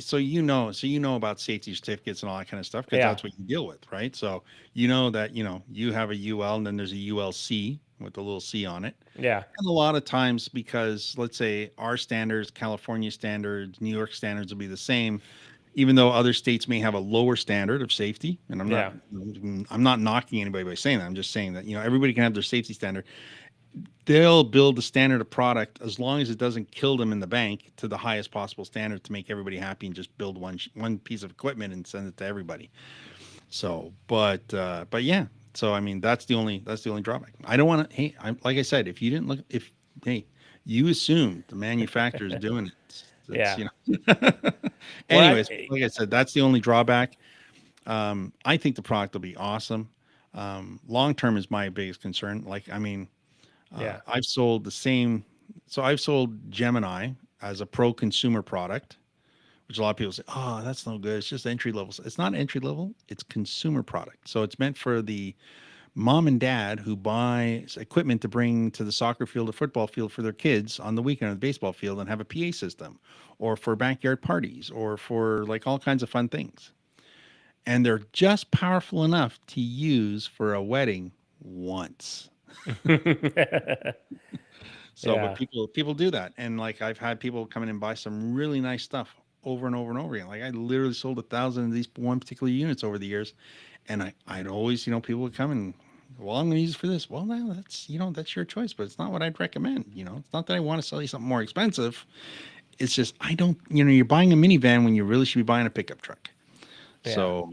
so you know about safety certificates and all that kind of stuff because yeah, that's what you deal with, right? So you know that you have a UL and then there's a ULC with a little C on it, yeah, and a lot of times because let's say our standards, California standards, New York standards will be the same, even though other states may have a lower standard of safety. And yeah, I'm not knocking anybody by saying that. I'm just saying that everybody can have their safety standard. They'll build the standard of product as long as it doesn't kill them in the bank to the highest possible standard to make everybody happy and just build one piece of equipment and send it to everybody. So, but yeah. So I mean, that's the only drawback. I don't want to. Hey, like I said, if you didn't look, if hey, you assume the manufacturer is doing it. That's yeah. Well, Anyways, like I said, that's the only drawback. I think the product will be awesome. Long term is my biggest concern. Like, I mean, yeah, I've sold the same. So I've sold Gemini as a pro consumer product, which a lot of people say, "Oh, that's no good. It's just entry level." It's not entry level. It's consumer product. So it's meant for the mom and dad who buy equipment to bring to the soccer field or football field for their kids on the weekend or the baseball field and have a PA system, or for backyard parties, or for like all kinds of fun things. And they're just powerful enough to use for a wedding once. So, but yeah, people do that, and like I've had people come in and buy some really nice stuff over and over and over again. Like I literally sold 1,000 of these one particular units over the years, and I'd always people would come and, well, I'm going to use it for this. Well, no, that's your choice, but it's not what I'd recommend. It's not that I want to sell you something more expensive. It's just I don't. You're buying a minivan when you really should be buying a pickup truck. yeah, So,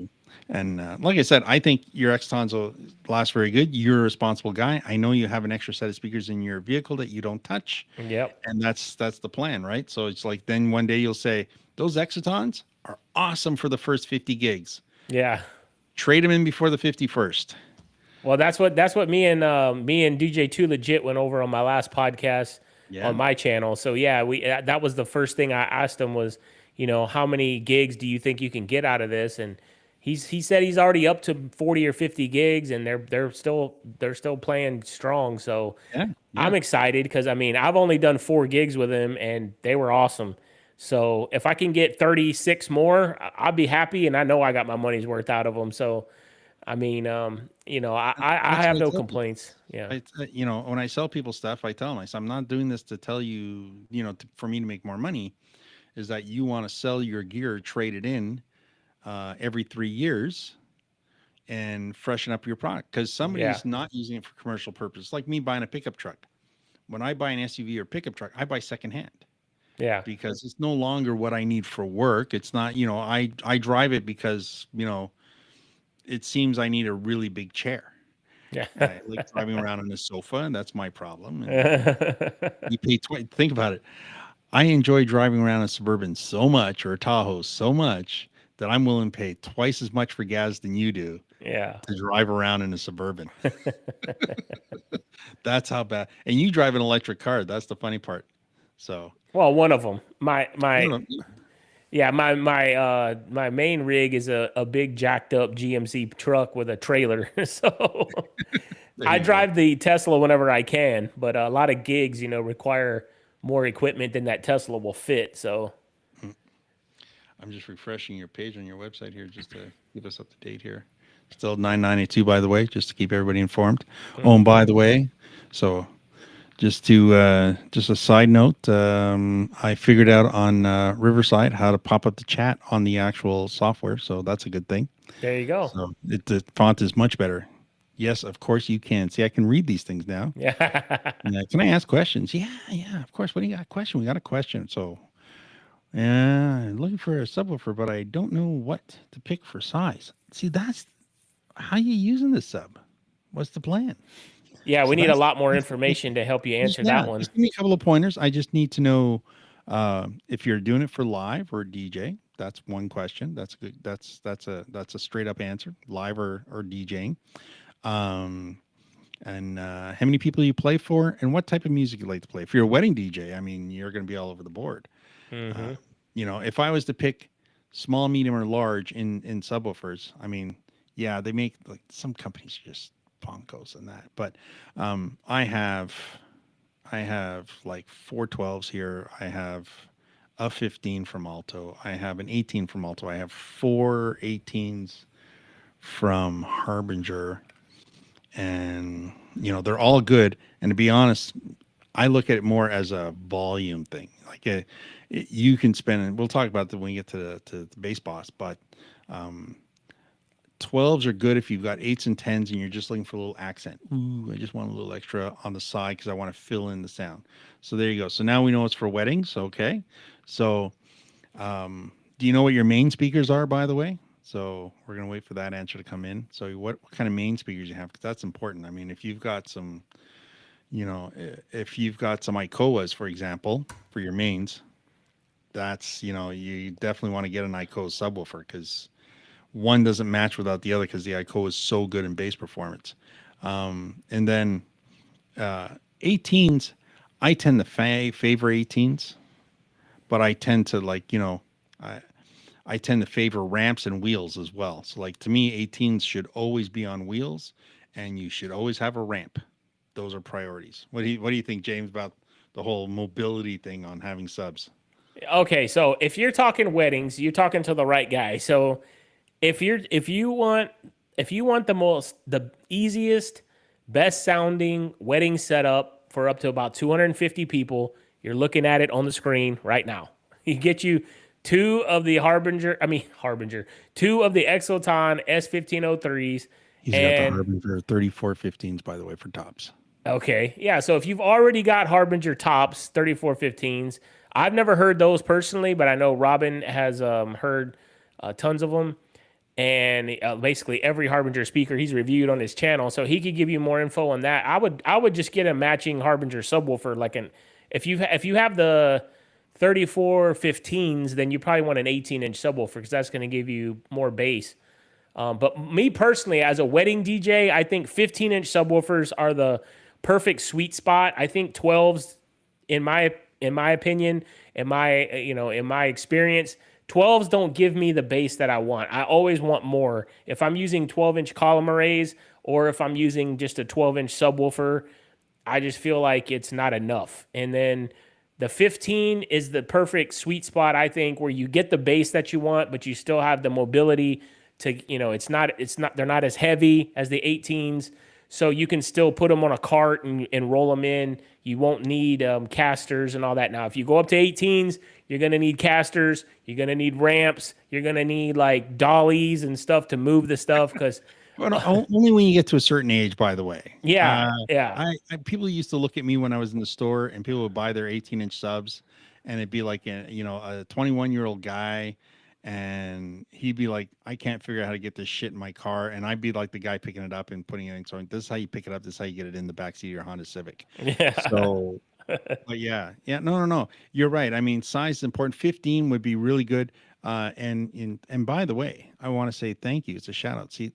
and like I said, I think your Exotons will last very good. You're a responsible guy. I know you have an extra set of speakers in your vehicle that you don't touch, yep, and that's the plan, right? So it's like then one day you'll say those Exotons are awesome for the first 50 gigs. yeah. Trade them in before the 51st. Well, that's what me and DJ Too Legit went over on my last podcast on Yeah. my channel. So yeah, we that was the first thing I asked him was, how many gigs do you think you can get out of this? And he said he's already up to 40 or 50 gigs, and they're still playing strong. So Yeah. I'm Yeah. excited because I mean I've only done 4 gigs with him, and they were awesome. So if I can get 36 more, I'll be happy, and I know I got my money's worth out of them. So I mean, I That's have what I no tell people. complaints. Yeah. When I sell people stuff, I tell them, I say, I'm not doing this to tell you, for me to make more money. Is that you want to sell your gear, trade it in every 3 years and freshen up your product because Yeah. somebody's not using it for commercial purpose. Like me buying a pickup truck. When I buy an SUV or pickup truck, I buy secondhand Yeah. because it's no longer what I need for work. It's not, I drive it because, it seems I need a really big chair. Yeah. I like driving around on a sofa, and that's my problem. And you pay twice. Think about it. I enjoy driving around a Suburban so much or a Tahoe so much that I'm willing to pay twice as much for gas than you do Yeah. to drive around in a Suburban. That's how bad. And you drive an electric car. That's the funny part. So, Well, one of them. My no, my no, yeah, my main rig is a big jacked up GMC truck with a trailer. So there I you go. drive the Tesla whenever I can, but a lot of gigs, require more equipment than that Tesla will fit. So I'm just refreshing your page on your website here just to keep us up to date here. Still 992, by the way, just to keep everybody informed. Oh, and mhm. by the way, so just a side note, I figured out on Riverside how to pop up the chat on the actual software, so that's a good thing. There you go. So the font is much better. Yes, of course you can. See, I can read these things now. Yeah. Can I ask questions? Yeah, yeah, of course. What do you got? A question? We got a question. So, yeah, looking for a subwoofer, but I don't know what to pick for size. See, that's how you using the sub. What's the plan? Yeah, we So need a that's lot more that's information to help you just, answer yeah, that one. just give me a couple of pointers. I just need to know if you're doing it for live or DJ. That's one question. That's good. That's a straight up answer. Live or DJing. Um, and how many people you play for, and what type of music you like to play. If you're a wedding DJ, I mean, you're going to be all over the board. Uh, Hmm. if I was to pick small, medium, or large in subwoofers, I mean, yeah, they make like some companies just Poncos and that. But I have like 412s here. I have a 15 from Alto. I have an 18 from Alto. I have four 18s from Harbinger, and they're all good. And to be honest, I look at it more as a volume thing. Like you can spend, and we'll talk about that when we get to the bass boss, but 12s are good if you've got 8s and 10s and you're just looking for a little accent. Ooh, I just want a little extra on the side because I want to fill in the sound. So there you go. So now we know it's for weddings. Okay. So do you know what your main speakers are, by the way? So we're going to wait for that answer to come in. So what kind of main speakers you have? Because that's important. I mean, if you've got some, if you've got some ICOAs, for example, for your mains, that's, you definitely want to get an ICOA subwoofer because one doesn't match without the other because the ICOA is so good in bass performance. And then 18s, I tend to favor 18s, but I tend to I tend to favor ramps and wheels as well. So like to me, 18s should always be on wheels and you should always have a ramp. Those are priorities. What do you think, James, about the whole mobility thing on having subs? Okay, so if you're talking weddings, you're talking to the right guy. So if you want the easiest, best sounding wedding setup for up to about 250 people, you're looking at it on the screen right now. You get you two of the two of the Exoton S1503s. He's got the And Harbinger 3415s, by the way, for tops. okay, yeah, so if you've already got Harbinger tops 3415s, I've never heard those personally, but I know Robin has heard tons of them. And basically every Harbinger speaker he's reviewed on his channel, so he could give you more info on that. I would just get a matching Harbinger subwoofer, if you have the 3415s, then you probably want an 18-inch subwoofer because that's going to give you more bass. But me personally, as a wedding DJ, I think 15-inch subwoofers are the perfect sweet spot. I think 12s, in my opinion, in my experience, 12s don't give me the bass that I want. I always want more. If I'm using 12-inch column arrays or if I'm using just a 12-inch subwoofer, I just feel like it's not enough. And then the 15 is the perfect sweet spot, I think, where you get the bass that you want, but you still have the mobility to, they're not as heavy as the 18s. So you can still put them on a cart and roll them in. You won't need casters and all that. Now, if you go up to 18s, you're going to need casters. You're going to need ramps. You're going to need like dollies and stuff to move the stuff because Only when you get to a certain age, by the way. yeah, yeah. People used to look at me when I was in the store and people would buy their 18-inch subs and it'd be like a 21-year-old guy and he'd be like, I can't figure out how to get this shit in my car. And I'd be like the guy picking it up and putting it in. So this is how you pick it up. This is how you get it in the backseat of your Honda Civic. Yeah. So, but yeah. No. You're right. I mean, size is important. 15 would be really good. And by the way, I want to say thank you. It's a shout out. See,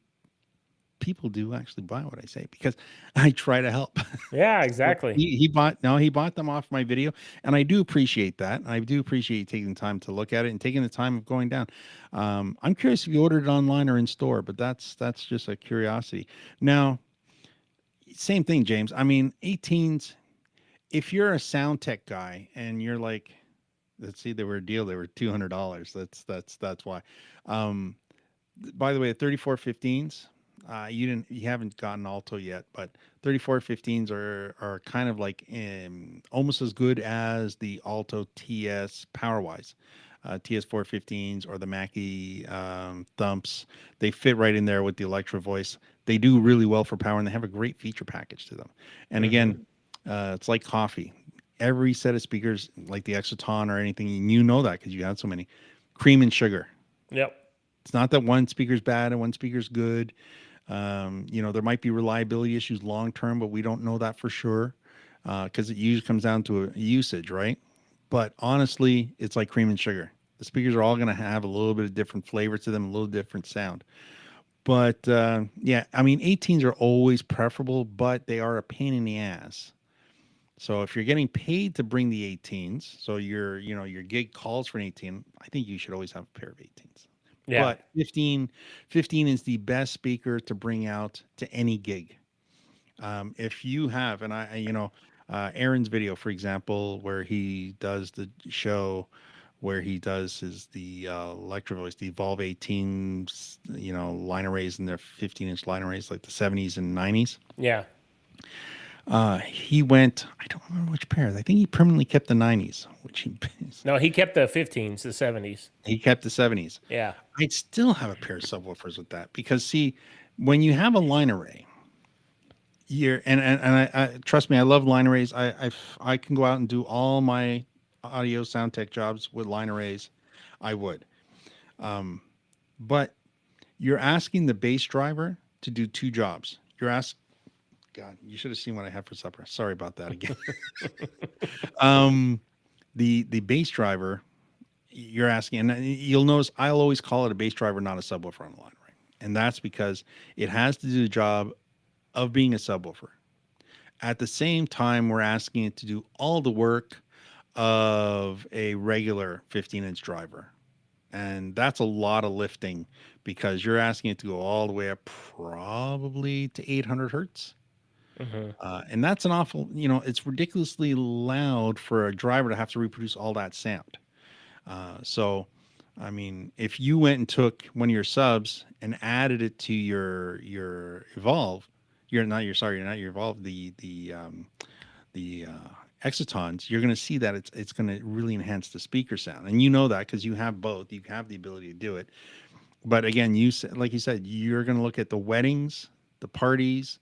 people do actually buy what I say because I try to help. Yeah, exactly. He bought them off my video, and I do appreciate that. I do appreciate you taking the time to look at it and taking the time of going down. I'm curious if you ordered it online or in store, but that's just a curiosity. Now, same thing, James. I mean, 18s. If you're a sound tech guy and you're like, let's see, they were a deal. They were $200. That's why. By the way, the 3415s. You haven't gotten Alto yet, but 3415s are kind of like almost as good as the Alto TS power-wise. TS 415s or the Mackie Thumps. They fit right in there with the Electro-Voice. They do really well for power, and they have a great feature package to them. And again, it's like coffee. Every set of speakers, like the Exoton or anything, you know that because you have so many, cream and sugar. Yep. It's not that one speaker's bad and one speaker's good. There might be reliability issues long term, but we don't know that for sure because it usually comes down to a usage, right? But honestly, it's like cream and sugar. The speakers are all going to have a little bit of different flavor to them, a little different sound. But yeah, I mean, 18s are always preferable, but they are a pain in the ass. So if you're getting paid to bring the 18s, so your gig calls for an 18, I think you should always have a pair of 18s. Yeah. But 15 is the best speaker to bring out to any gig. If you have, and Aaron's video, for example, where he does the show, where he does the Electro-Voice, the Evolve 18s, line arrays and their 15-inch line arrays, like the 70s and 90s. Yeah. He went, I don't remember which pair. I think he permanently kept the 90s, which No, he kept the 15s, the 70s. he kept the 70s. Yeah. I'd still have a pair of subwoofers with that because, see, when you have a line array, I trust me, I love line arrays. I can go out and do all my audio sound tech jobs with line arrays. I would, but you're asking the bass driver to do two jobs. You're asked, God, you should have seen what I had for supper. Sorry about that again. The bass driver, you're asking, and you'll notice I'll always call it a bass driver, not a subwoofer on the line array, and that's because it has to do the job of being a subwoofer. At the same time, we're asking it to do all the work of a regular 15-inch driver. And that's a lot of lifting because you're asking it to go all the way up probably to 800 hertz. And that's an awful, it's ridiculously loud for a driver to have to reproduce all that sound. So, I mean, if you went and took one of your subs and added it to your Evolve, you're not your Evolve, the Exotons, you're going to see that it's going to really enhance the speaker sound, and you know that because you have both. You have the ability to do it. But again, like you said, you're going to look at the weddings, the parties,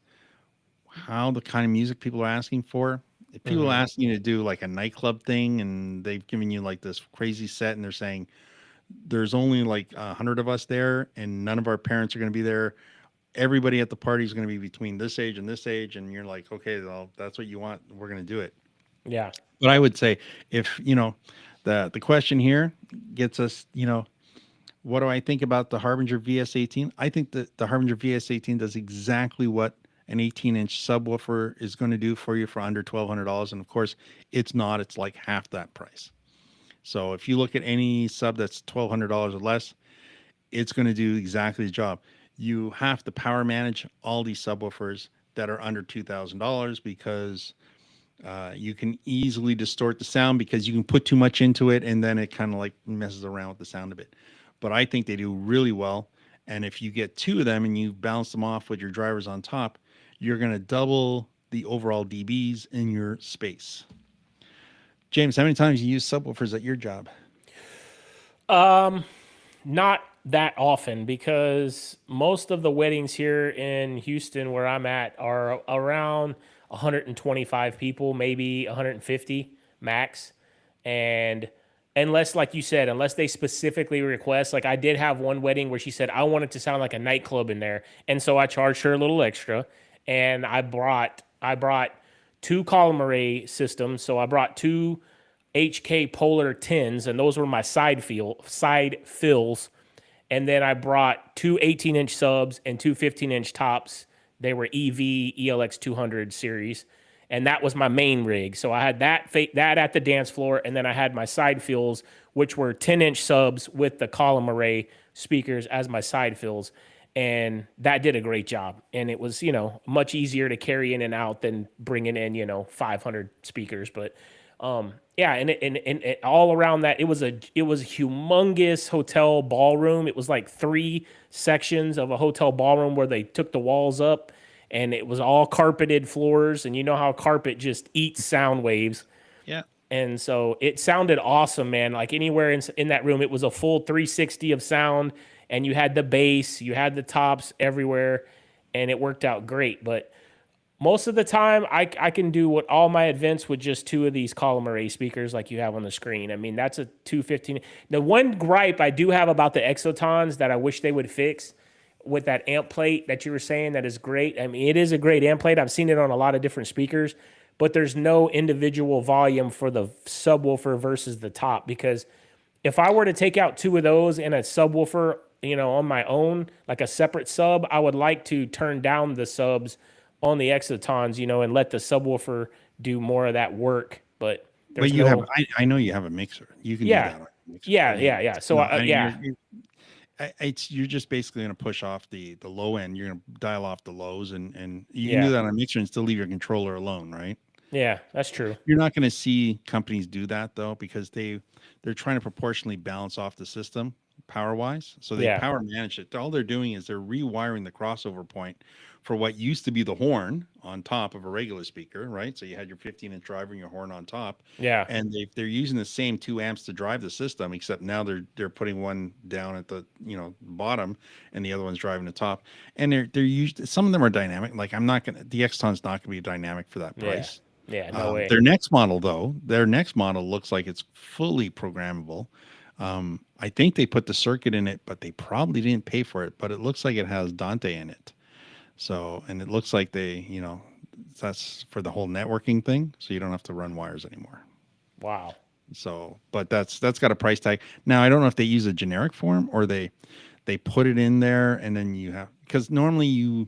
how the kind of music people are asking for. If people are asking you to do like a nightclub thing, and they've given you like this crazy set, and they're saying there's only like 100 of us there, and none of our parents are going to be there. Everybody at the party is going to be between this age and this age, and you're like, okay, well, that's what you want. We're going to do it. Yeah. But I would say, if the question here gets us, what do I think about the Harbinger VS18? I think that the Harbinger VS18 does exactly what an 18-inch subwoofer is going to do for you for under $1,200. And of course, it's not. It's like half that price. So if you look at any sub that's $1,200 or less, it's going to do exactly the job. You have to power manage all these subwoofers that are under $2,000 because you can easily distort the sound because you can put too much into it and then it kind of like messes around with the sound a bit. But I think they do really well. And if you get two of them and you balance them off with your drivers on top, you're going to double the overall dBs in your space. James, how many times you use subwoofers at your job? Not that often because most of the weddings here in Houston where I'm at are around 125 people, maybe 150 max. And unless, like you said, unless they specifically request, like I did have one wedding where she said, I want it to sound like a nightclub in there. And so I charged her a little extra and I brought two column array systems. So I brought two HK Polar 10s and those were my side fills. And then I brought two 18-inch subs and two 15-inch tops. They were EV ELX 200 series. And that was my main rig. So I had that at the dance floor. And then I had my side fills, which were 10-inch subs with the column array speakers as my side fills. And that did a great job. And it was, much easier to carry in and out than bringing in, 500 speakers. But yeah, and it all around that, it was a humongous hotel ballroom. It was like 3 sections of a hotel ballroom where they took the walls up, and it was all carpeted floors. And you know how carpet just eats sound waves. Yeah. And so it sounded awesome, man. Like anywhere in that room, it was a full 360 of sound, and you had the bass, you had the tops everywhere, and it worked out great. But most of the time, I can do all my events with just 2 of these column array speakers like you have on the screen. I mean, that's a 215. The one gripe I do have about the Exotons that I wish they would fix with that amp plate that you were saying that is great. I mean, it is a great amp plate. I've seen it on a lot of different speakers, but there's no individual volume for the subwoofer versus the top, because if I were to take out 2 of those in a subwoofer, on my own, like a separate sub, I would like to turn down the subs on the Exotons, and let the subwoofer do more of that work. But I know you have a mixer. You can do that on a mixer. Yeah. So It's you're just basically going to push off the low end. You're going to dial off the lows, and you can do Yeah. that on a mixer and still leave your controller alone, right? Yeah, that's true. You're not going to see companies do that though, because they're trying to proportionally balance off the system power wise. So they Yeah. power manage it. All they're doing is they're rewiring the crossover point for what used to be the horn on top of a regular speaker, right? So you had your 15-inch driver and your horn on top, Yeah. and they're using the same 2 amps to drive the system, except now they're putting one down at the bottom, and the other one's driving the top. And they're used. Some of them are dynamic. Like I'm not gonna the Exton's not gonna be dynamic for that Yeah. price. Yeah, no way. Their next model, though, looks like it's fully programmable. I think they put the circuit in it, but they probably didn't pay for it. But it looks like it has Dante in it. So, and it looks like that's for the whole networking thing. So you don't have to run wires anymore. Wow. So, but that's got a price tag. Now, I don't know if they use a generic form or they put it in there and then because normally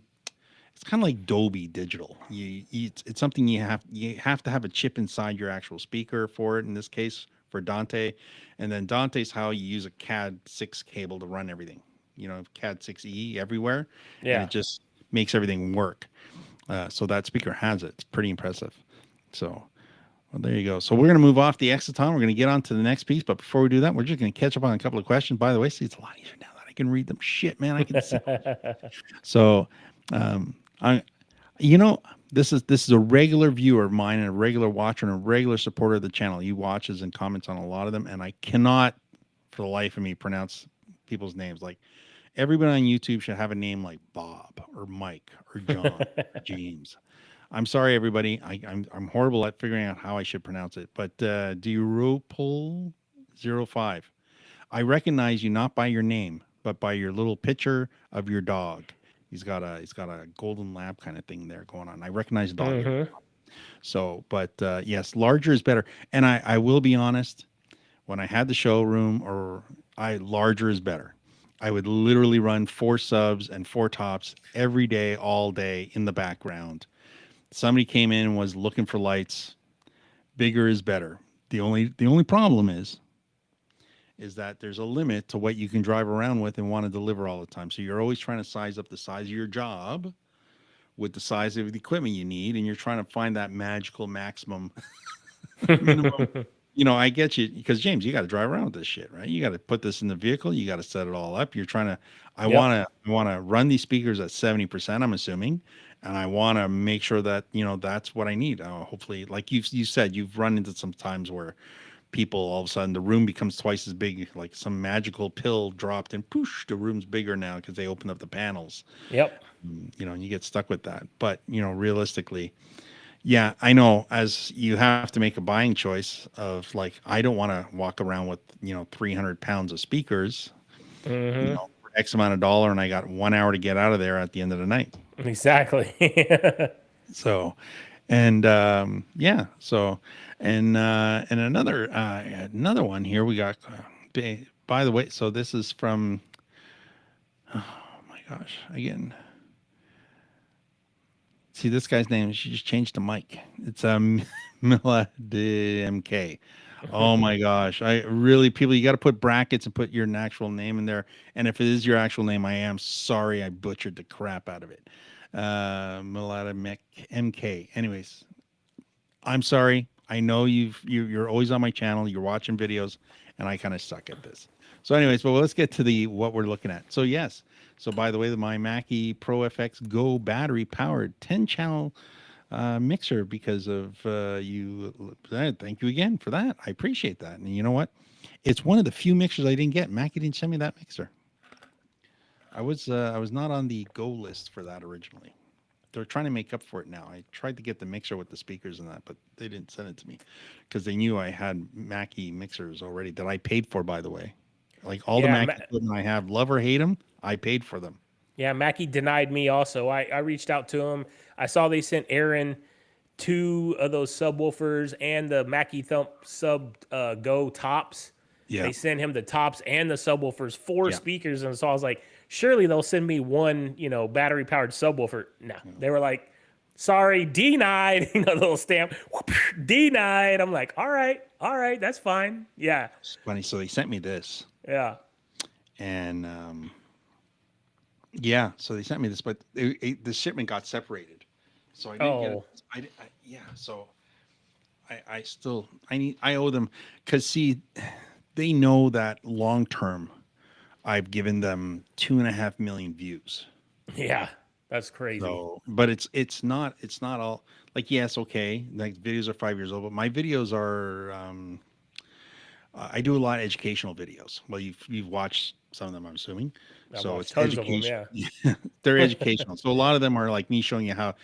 it's kind of like Dolby Digital. It's something you have to have a chip inside your actual speaker for it. In this case, for Dante, and then Dante's how you use a CAD6 cable to run everything. CAD6E everywhere, and Yeah. it just makes everything work. So that speaker has it. It's pretty impressive. So. Well, there you go. So we're going to move off the Exoton. We're going to get on to the next piece. But before we do that, we're just going to catch up on a couple of questions. By the way, see, it's a lot easier now that I can read them. Shit, man, I can see. So, I, this is a regular viewer of mine and a regular watcher and a regular supporter of the channel. He watches and comments on a lot of them, and I cannot, for the life of me, pronounce people's names. Like everybody on YouTube should have a name like Bob or Mike or John or James. I'm sorry, everybody. I'm horrible at figuring out how I should pronounce it. But Duropol05, I recognize you not by your name, but by your little picture of your dog. He's got a golden lab kind of thing there going on. I recognize the dog. Mm-hmm. So, but yes, larger is better. And I will be honest, when I had the showroom, larger is better. I would literally run 4 subs and 4 tops every day, all day in the background. Somebody came in and was looking for lights. Bigger is better. The only problem is that there's a limit to what you can drive around with and want to deliver all the time. So you're always trying to size up the size of your job with the size of the equipment you need, and you're trying to find that magical maximum minimum. I get you, because James, you got to drive around with this shit, right? You got to put this in the vehicle. You got to set it all up. You're trying to. I want to run these speakers at 70%. I'm assuming. And I want to make sure that, that's what I need. Hopefully, like you said, you've run into some times where people, all of a sudden, the room becomes twice as big, like some magical pill dropped and poosh, the room's bigger now because they opened up the panels. Yep. And you get stuck with that. But, realistically, yeah, I know, as you have to make a buying choice of like, I don't want to walk around with, 300 pounds of speakers, Mm-hmm. for X amount of dollar, and I got 1 hour to get out of there at the end of the night. Exactly. So, and yeah, so, and another one here we got. By the way, so this is from. Oh my gosh! Again, see this guy's name. She just changed to Mike. It's Mila DMK. Oh my gosh! People, you got to put brackets and put your actual name in there. And if it is your actual name, I am sorry I butchered the crap out of it. Milada MK. Anyways, I'm sorry. I know you're always on my channel. You're watching videos, and I kind of suck at this. So, anyways, but let's get to what we're looking at. So, yes. So, by the way, my Mackie Pro FX Go battery powered 10-channel mixer, because of you. Thank you again for that. I appreciate that. And you know what? It's one of the few mixers I didn't get. Mackie didn't send me that mixer. I was not on the go list for that originally. They're trying to make up for it now. I tried to get the mixer with the speakers and that, but they didn't send it to me because they knew I had Mackie mixers already that I paid for, by the way. Like all the Mackie equipment I have, love or hate them, I paid for them. Yeah, Mackie denied me also. I reached out to him. I saw they sent Aaron 2 of those subwoofers and the Mackie Thump Sub Go tops. Yeah. They sent him the tops and the subwoofers, 4 speakers. And so I was like, surely they'll send me one, battery powered subwoofer. No, they were like, sorry, denied, the little stamp, denied. I'm like, all right, that's fine. Yeah. It's funny. So they sent me this. Yeah. and yeah, so they sent me this, but the shipment got separated, so I didn't get it. Oh, Yeah, so I still I owe them, because see, they know that long term I've given them 2.5 million views. yeah, that's crazy. So, but it's not all like, yes, okay, like videos are 5 years old, but my videos are I do a lot of educational videos. Well, you've watched some of them, I'm assuming. I So watched it's tons of them. education. Yeah. They're educational. So a lot of them are like me showing you how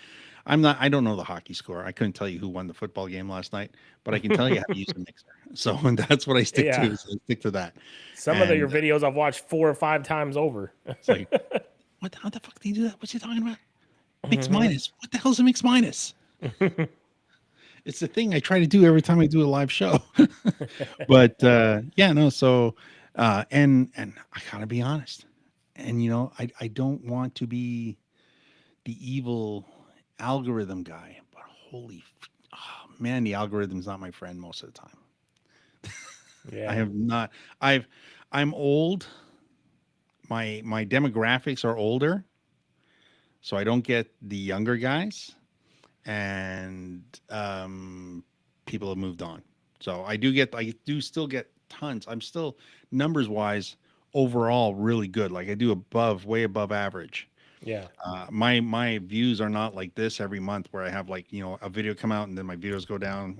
I don't know the hockey score. I couldn't tell you who won the football game last night, but I can tell you how to use a mixer. So and that's what I stick Yeah. to. So I stick to that. Some of your And videos I've watched 4 or 5 times over. it's like, how the fuck do you do that? What's he talking about? Mix minus. What the hell's a mix minus? It's the thing I try to do every time I do a live show. But yeah, no, so and I gotta be honest. And I don't want to be the evil algorithm guy, but man, the algorithm's not my friend most of the time. I Yeah. have not. I'm old. My demographics are older, so I don't get the younger guys, and people have moved on. So I do still get tons. I'm still, numbers wise, overall really good. Like I do way above average. Yeah. My views are not like this every month where I have like, a video come out and then my videos go down.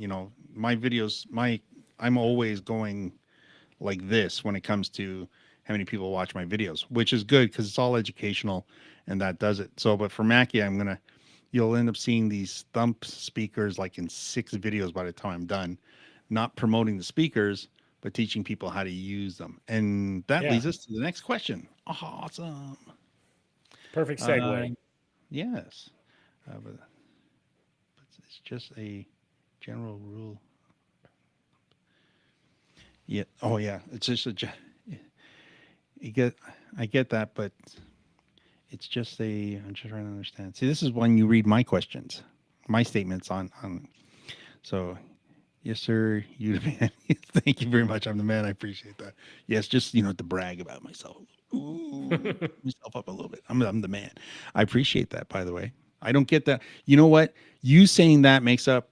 I'm always going like this when it comes to how many people watch my videos, which is good because it's all educational and that does it. So, but for Mackie, you'll end up seeing these thump speakers like in 6 videos by the time I'm done, not promoting the speakers, but teaching people how to use them. And that Yeah. leads us to the next question. Awesome. Perfect Uh, segue. yes. But it's just a general rule. Yeah. Oh, yeah. It's just you get, I get that, but it's just I'm just trying to understand. See, this is when you read my questions, my statements on. So, yes, sir. You the man. Thank you very much. I'm the man. I appreciate that. Yes, just to brag about myself. Ooh, myself up a little bit. I'm the man. I appreciate that. By the way, I don't get that. You know what? You saying that makes up.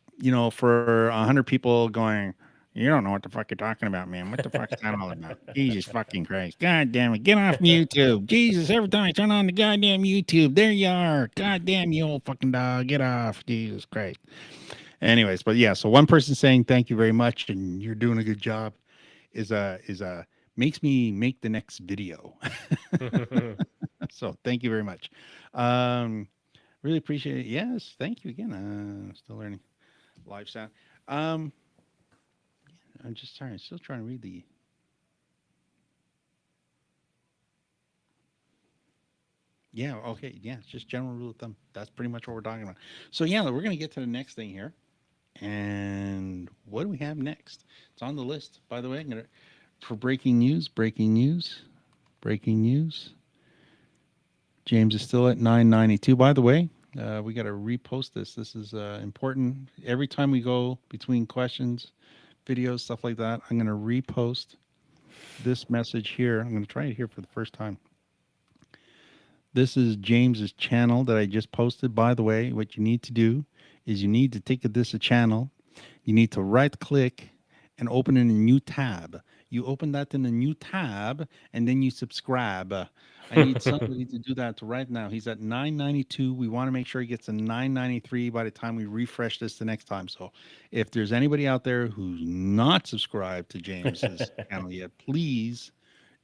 For 100 people going, you don't know what the fuck you're talking about, man. What the fuck is that all about? Jesus fucking Christ. God damn it. Get off YouTube. Jesus, every time I turn on the goddamn YouTube, there you are. God damn you old fucking dog. Get off. Jesus Christ. Anyways, but yeah, so one person saying thank you very much and you're doing a good job is makes me make the next video. So thank you very much. Um really appreciate it. Yes, thank you again. Still learning live sound. Um I'm just sorry, I'm still trying to read the. Yeah, okay, yeah, it's just general rule of thumb. That's pretty much what we're talking about. So yeah, we're gonna get to the next thing here. And what do we have next? It's on the list, by the way. I'm gonna for breaking news, breaking news, breaking news. James is still at 992. By the way, we got to repost this. This is important. Every time we go between questions, videos, stuff like that, I'm going to repost this message here. I'm going to try it here for the first time. This is James's channel that I just posted. By the way, what you need to do is you need to take this channel. You need to right click and open in a new tab. You open that in a new tab and then you subscribe. I need somebody to do that right now. He's at 992. We want to make sure he gets a 993 by the time we refresh this the next time. So if there's anybody out there who's not subscribed to James's channel yet, please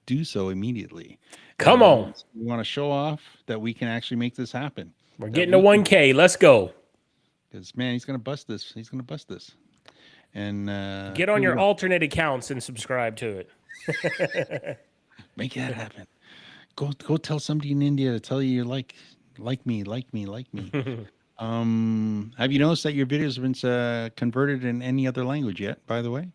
do so immediately. Come on. We want to show off that we can actually make this happen. We're getting to 1K. Let's go. Because, man, he's going to bust this. He's going to bust this. And get on your alternate accounts and subscribe to it. Make that happen. Go tell somebody in India to tell you like me. Have you noticed that your videos have been converted in any other language yet, by the way?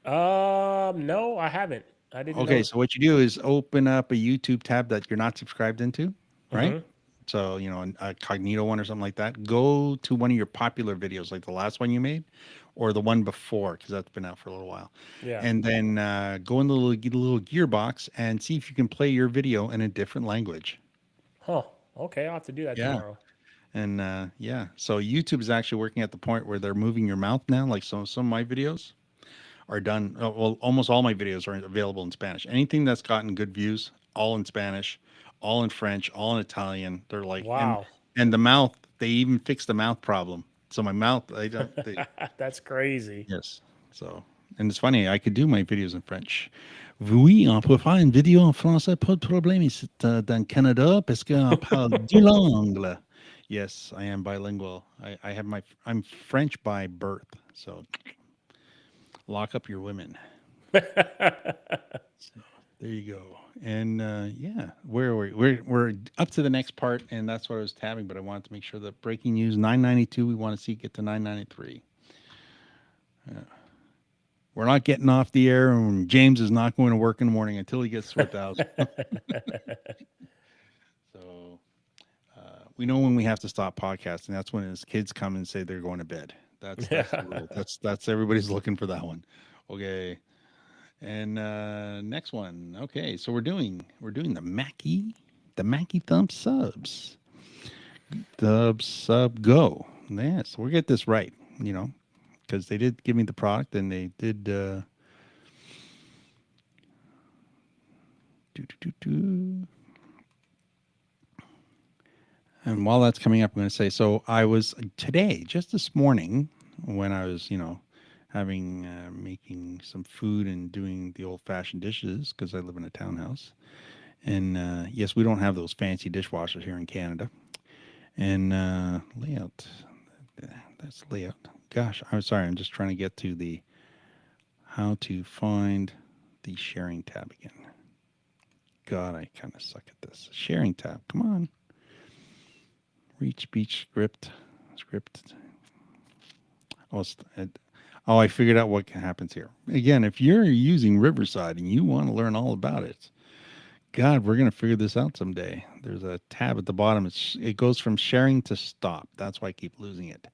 No, I haven't. I didn't know. Okay, so what you do is open up a YouTube tab that you're not subscribed into, right? So, a Cognito one or something like that. Go to one of your popular videos, like the last one you made, or the one before, because that's been out for a little while. Yeah. And then go in the little gearbox and see if you can play your video in a different language. Huh. Okay, I'll have to do that Yeah. tomorrow. And yeah, so YouTube is actually working at the point where they're moving your mouth now. Like some of my videos are done. Well, almost all my videos are available in Spanish. Anything that's gotten good views, all in Spanish, all in French, all in Italian. They're like, Wow. and the mouth. They even fixed the mouth problem. So my mouth, I don't. They, That's crazy. yes. So, and it's funny. I could do my videos in French. Oui, on peut faire une vidéo en français, pas de problème ici dans le Canada, parce qu'on parle deux langues. Yes, I am bilingual. I have I'm French by birth. So lock up your women. So there you go. And yeah, where are we? We're up to the next part, and that's what I was tabbing. But I wanted to make sure that breaking news 992. We want to see get to 993. We're not getting off the air, and James is not going to work in the morning until he gets to 1,000. So we know when we have to stop podcasting. That's when his kids come and say they're going to bed. That's the rule. That's everybody's looking for that one. Okay. And next one. Okay, so we're doing the Mackie Thumb subs. Sub go. Yes, we'll get this right, because they did give me the product and they did and while that's coming up, I'm going to say, so I was today, just this morning, when I was, having making some food and doing the old fashioned dishes because I live in a townhouse. And yes, we don't have those fancy dishwashers here in Canada. And layout, that's layout. Gosh, I'm sorry. I'm just trying to get to the how to find the sharing tab again. God, I kind of suck at this. Sharing tab. Come on. Reach speech script. Oh, I figured out what happens here. Again, if you're using Riverside and you want to learn all about it, God, we're going to figure this out someday. There's a tab at the bottom. It goes from sharing to stop. That's why I keep losing it,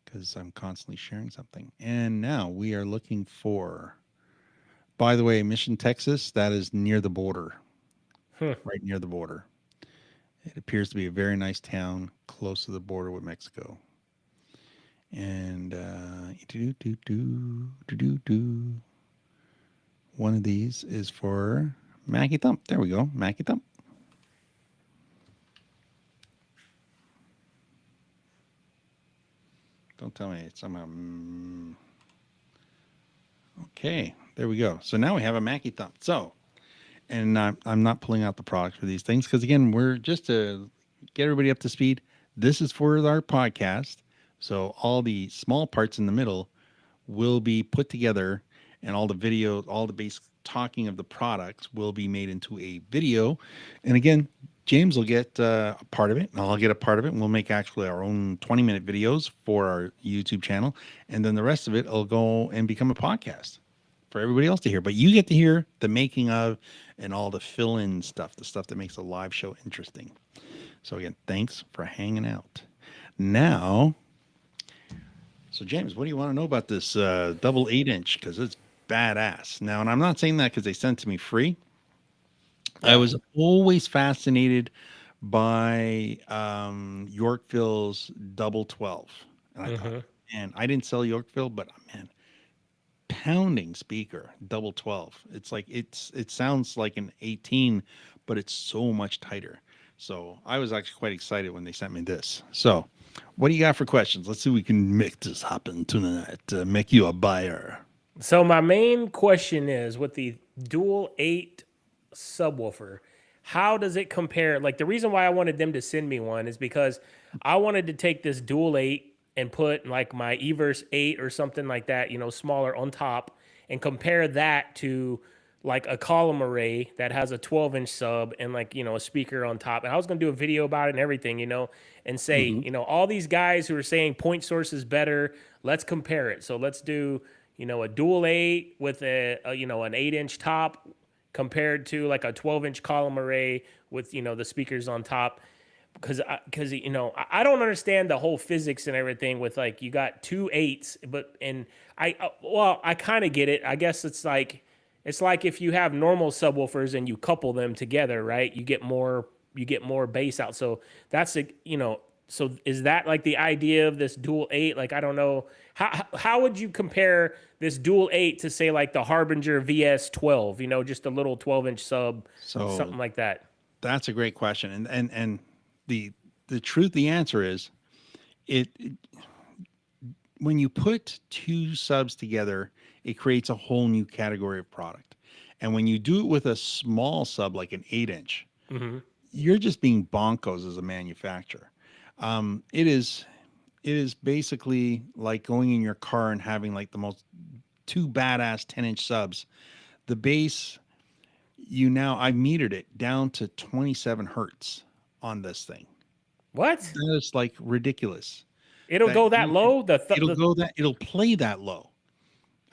because I'm constantly sharing something. And now we are looking for, by the way, Mission, Texas, that is near the border, right near the border. It appears to be a very nice town close to the border with Mexico. And one of these is for Mackie Thump. There we go, Mackie Thump. Don't tell me it's somehow. Okay, there we go. So now we have a Mackie Thump. So, and I'm not pulling out the products for these things because, again, we're just to get everybody up to speed. This is for our podcast. So all the small parts in the middle will be put together, and all the video, all the basic talking of the products will be made into a video. And again, James will get a part of it, and I'll get a part of it, and we'll make actually our own 20-minute videos for our YouTube channel. And then the rest of it will go and become a podcast for everybody else to hear. But you get to hear the making of and all the fill-in stuff, the stuff that makes a live show interesting. So again, thanks for hanging out. Now, so James, what do you want to know about this double 8-inch? Because it's badass. Now, and I'm not saying that because they sent it to me free. I was always fascinated by Yorkville's double 12. And I thought, man, I didn't sell Yorkville, but man, pounding speaker, double 12. It's like it sounds like an 18, but it's so much tighter. So I was actually quite excited when they sent me this. So what do you got for questions? Let's see if we can make this happen tonight. Make you a buyer. So my main question is, with the dual 8 subwoofer, how does it compare? Like, the reason why I wanted them to send me one is because I wanted to take this dual 8 and put like my Everse 8 or something like that, smaller on top, and compare that to like a column array that has a 12-inch sub and like, a speaker on top. And I was going to do a video about it and everything, and say, all these guys who are saying point source is better, let's compare it. So let's do, a dual 8 with an 8-inch top compared to like a 12-inch column array with, the speakers on top. because you know I don't understand the whole physics and everything with like you got two eights, but and well I kind of get it. I guess it's like if you have normal subwoofers and you couple them together, right? You get more bass out. So that's a you know. So is that like the idea of this dual eight? Like I don't know how would you compare this dual eight to say like the Harbinger VS12? You know, just a little 12-inch sub, So something like that. that's a great question. And the the answer is it when you put two subs together, it creates a whole new category of product. And when you do it with a small sub like an 8-inch, Hmm. you're just being bonkos as a manufacturer. It is basically like going in your car and having like the most two badass 10-inch subs. The bass, I metered it down to 27 hertz on this thing. What? That is like ridiculous. It'll That go that low? it'll play that low.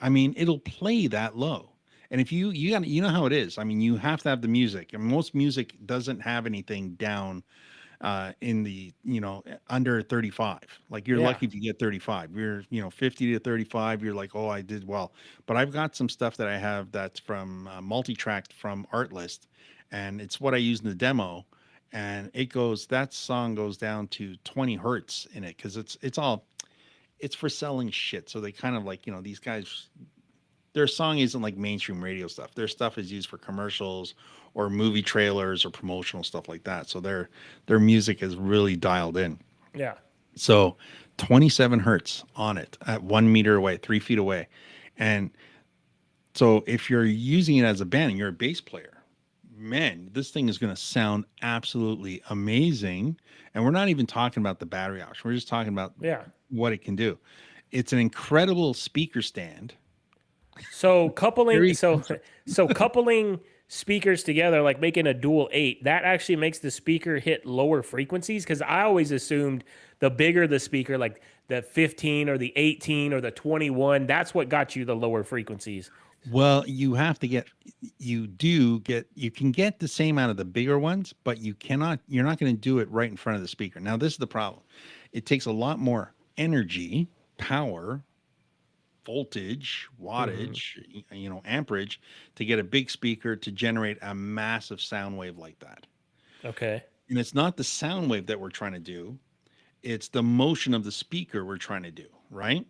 I mean, it'll play that low. And if you got you know how it is. I mean, you have to have the music, and most music doesn't have anything down in the under 35. Like you're Yeah. lucky if you get 35. You're 50 to 35. You're like, oh, I did well. But I've got some stuff that I have that's from multi-tracked from Artlist, and it's what I use in the demo. And that song goes down to 20 hertz in it because it's for selling shit. So they kind of like these guys, their song isn't like mainstream radio stuff. Their stuff is used for commercials or movie trailers or promotional stuff like that. So their music is really dialed in. Yeah. So 27 hertz on it at 1 meter away, 3 feet away. And so if you're using it as a band and you're a bass player, man, this thing is going to sound absolutely amazing. And we're not even talking about the battery option. We're just talking about Yeah. what it can do. It's an incredible speaker stand. So Very coupling speakers together, like making a dual eight, that actually makes the speaker hit lower frequencies. Because I always assumed the bigger the speaker, like the 15 or the 18 or the 21, that's what got you the lower frequencies. well, you can get the same out of the bigger ones, but you're not going to do it right in front of the speaker. Now, this is the problem. It takes a lot more energy, power, voltage, Hmm. wattage, amperage to get a big speaker to generate a massive sound wave like that. Okay. And it's not the sound wave that we're trying to do, it's the motion of the speaker we're trying to do, right?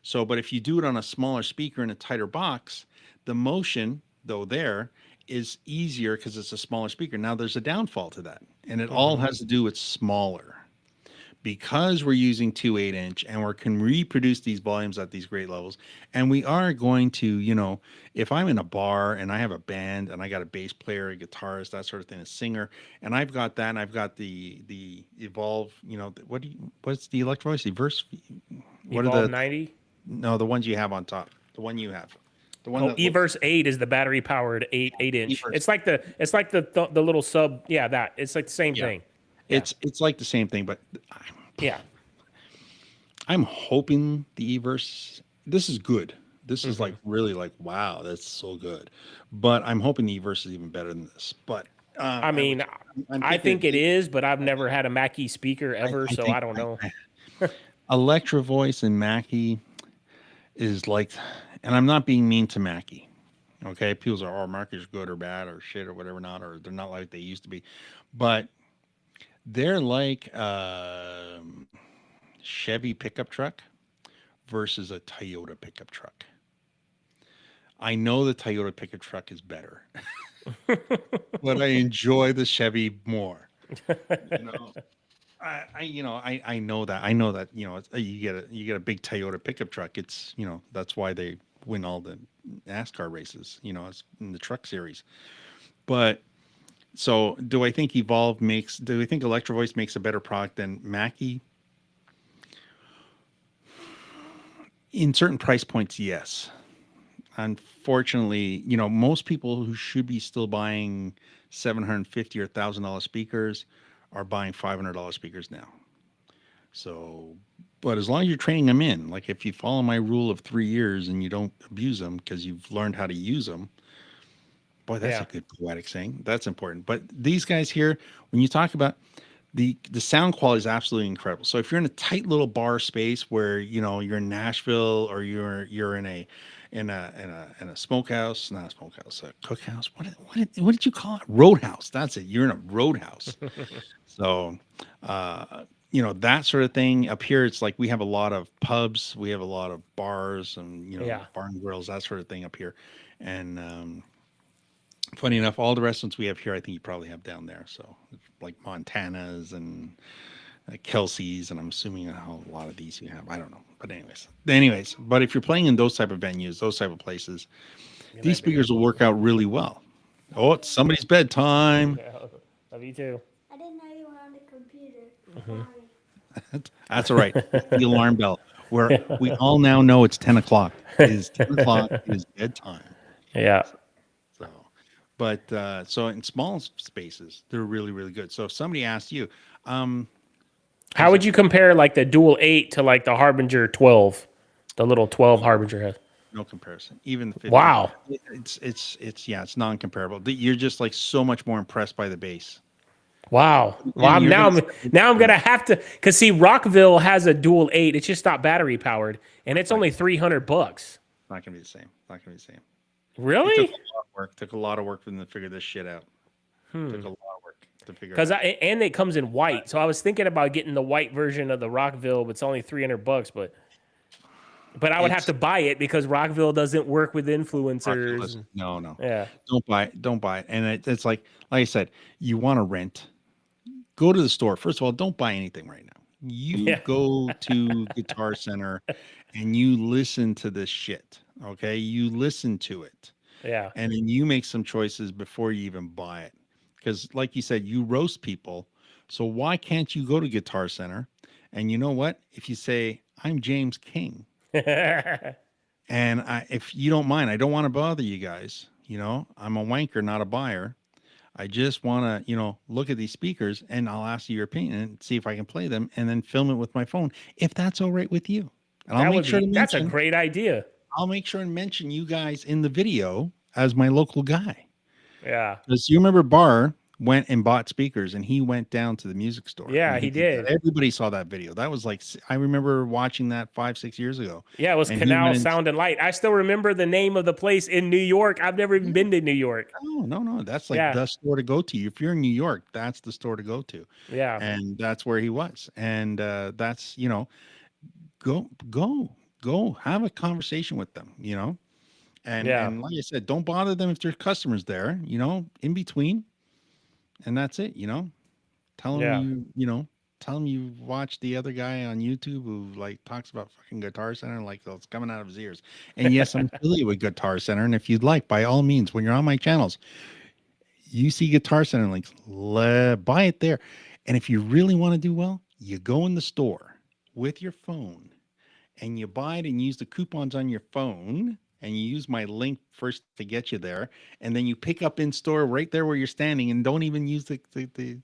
So, but if you do it on a smaller speaker in a tighter box, the motion, though, there is easier because it's a smaller speaker. Now, there's a downfall to that, and it all Hmm. has to do with smaller. Because we're using two 8-inch and we can reproduce these volumes at these great levels, and we are going to, if I'm in a bar and I have a band and I got a bass player, a guitarist, that sort of thing, a singer, and I've got that, and I've got the Evolve, what's the Electro-Voice, the Verse, what are Evolve the 90. no, the ones you have on top, the one you have, the one Oh, that looks Everse 8 is the battery powered 8 inch. Everse. It's like the little sub. Yeah, that it's like the same Yeah, thing. Yeah. it's like the same thing, but Yeah. I'm hoping the Everse. This is good. This is like Hmm. really like wow, that's so good. But I'm hoping the Everse is even better than this. But I I mean, would. I'm I thinking. think it is, but I've never had a Mackie speaker ever, I so think I don't know. Electro-Voice and Mackie is like, and I'm not being mean to Mackie. Okay, people say, "Oh, Mackie's good or bad or shit or whatever," not, or they're not like they used to be, but they're like Chevy pickup truck versus a Toyota pickup truck. I know the Toyota pickup truck is better, but I enjoy the Chevy more. You know, I know that. I know that, you get a big Toyota pickup truck. It's, that's why they win all the NASCAR races, it's in the truck series. But so do I think Electro-Voice makes a better product than Mackie? In certain price points, yes. Unfortunately, most people who should be still buying 750 or $1,000 speakers are buying $500 speakers now. So, but as long as you're training them in, like if you follow my rule of 3 years and you don't abuse them because you've learned how to use them, boy, that's a Yeah. good poetic saying. That's important. But these guys here, when you talk about the sound quality is absolutely incredible. So if you're in a tight little bar space where you're in Nashville, or you're in a smokehouse, not a smokehouse, a cookhouse. What did you call it? Roadhouse. That's it. You're in a roadhouse. So, that sort of thing. Up here, it's like we have a lot of pubs, we have a lot of bars, and Yeah. bar and grills, that sort of thing up here. And funny enough, all the restaurants we have here, I think you probably have down there. So, like Montana's and Kelsey's, and I'm assuming a lot of these you have. I don't know, but anyways. But if you're playing in those type of venues, those type of places, these speakers will work out really well. Oh, it's somebody's bedtime. Yeah. Love you too. I didn't know you were on the computer. Sorry. That's all right. The alarm bell, where we all now know it's 10 o'clock. It is 10 o'clock. It is bedtime. Yeah. So, but so in small spaces, they're really, really good. So if somebody asked you, How would you compare like the Dual 8 to like the Harbinger 12, the little 12 Harbinger head? no comparison. Even the 50. Wow. It's non-comparable. You're just like so much more impressed by the bass. Wow. Well, I'm gonna have to, because see, Rockville has a Dual 8. It's just not battery powered, and it's only $300. Not gonna be the same. Not gonna be the same. Really? It took a lot of work. Took a lot of work for them to figure this shit out. Took a lot of work to figure it Because out. and it comes in white, so I was thinking about getting the white version of the Rockville, but it's only $300. But I would have to buy it because Rockville doesn't work with influencers. No. Yeah. Don't buy it. Don't buy it. And it's like I said, you want to rent. Go to the store. First of all, don't buy anything right now. You go to Guitar Center and you listen to this shit. Okay. You listen to it. Yeah. And then you make some choices before you even buy it. Because like you said, you roast people. So why can't you go to Guitar Center? And you know what? If you say, I'm James King, and if you don't mind, I don't want to bother you guys. I'm a wanker, not a buyer. I just want to, look at these speakers, and I'll ask you your opinion and see if I can play them, and then film it with my phone, if that's all right with you. And I'll make sure to that's a great idea. I'll make sure and mention you guys in the video as my local guy. Yeah. Because you remember Barr went and bought speakers, and he went down to the music store. Yeah, he did. Everybody saw that video. That was like, I remember watching that 5-6 years ago. Yeah, it was Canal Sound and Light. I still remember the name of the place in New York. I've never even been to New York. Oh, no. That's like the store to go to. If you're in New York, that's the store to go to. Yeah. And that's where he was. And that's, go have a conversation with them, and like I said, don't bother them if there's customers there, in between. And that's it, tell them tell them you watched the other guy on YouTube who like talks about fucking Guitar Center, like it's coming out of his ears. And yes, I'm affiliated with Guitar Center. And if you'd like, by all means, when you're on my channels, you see Guitar Center links, buy it there. And if you really want to do well, you go in the store with your phone and you buy it and use the coupons on your phone. And you use my link first to get you there, and then you pick up in store right there where you're standing, and don't even use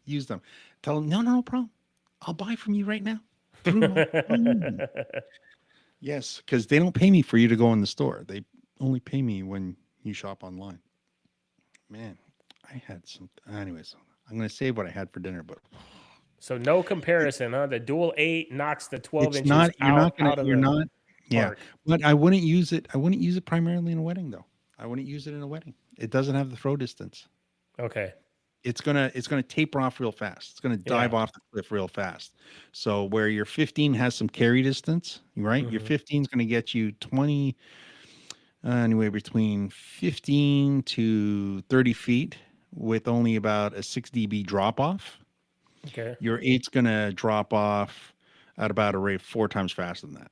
use them. Tell them no problem. I'll buy from you right now. Through my phone. Yes, because they don't pay me for you to go in the store. They only pay me when you shop online. Man, I had some. Anyways, I'm gonna save what I had for dinner, but. So no comparison, huh? The Dual 8 knocks the 12 inches out of the not. Yeah, park. but I wouldn't use it. I wouldn't use it primarily in a wedding, though. I wouldn't use it in a wedding. It doesn't have the throw distance. Okay. It's gonna taper off real fast. It's gonna dive off the cliff real fast. So where your 15 has some carry distance, right? Your 15 is gonna get you 20, anywhere between 15 to 30 feet with only about a 6 dB drop off. Okay. Your 8's gonna drop off at about a rate 4 times faster than that,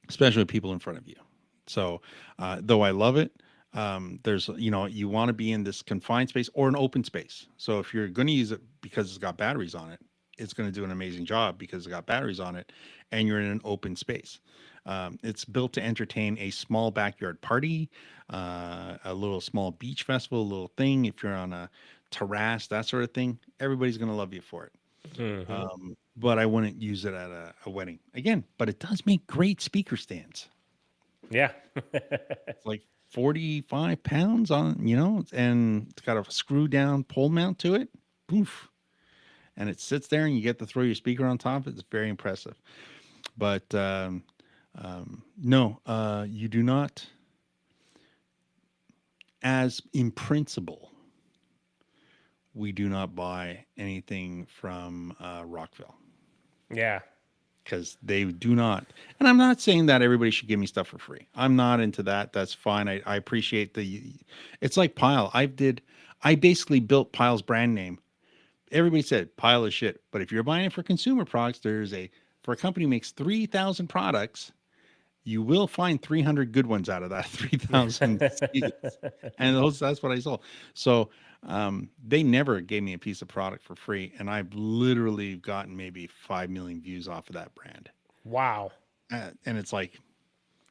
especially with people in front of you. So, though I love it, there's, you want to be in this confined space or an open space. So if you're going to use it because it's got batteries on it, it's going to do an amazing job because it's got batteries on it and you're in an open space. It's built to entertain a small backyard party, a little small beach festival, a little thing. If you're on a terrace, that sort of thing, everybody's going to love you for it. But I wouldn't use it at a wedding again, but it does make great speaker stands. Yeah. It's like 45 pounds on, and it's got a screw down pole mount to it. Poof. and it sits there, and you get to throw your speaker on top of it. It's very impressive. But no, you do not, as in principle, we do not buy anything from Rockville, Yeah. because they do not. And I'm not saying that everybody should give me stuff for free. I'm not into that. That's fine. I appreciate it's like Pile. I basically built Pile's brand name. Everybody said Pile is shit. But if you're buying it for consumer products, for a company who makes 3,000 products, you will find 300 good ones out of that 3,000 SKUs. And that's what I sold. So they never gave me a piece of product for free. And I've literally gotten maybe 5 million views off of that brand. Wow. And it's like,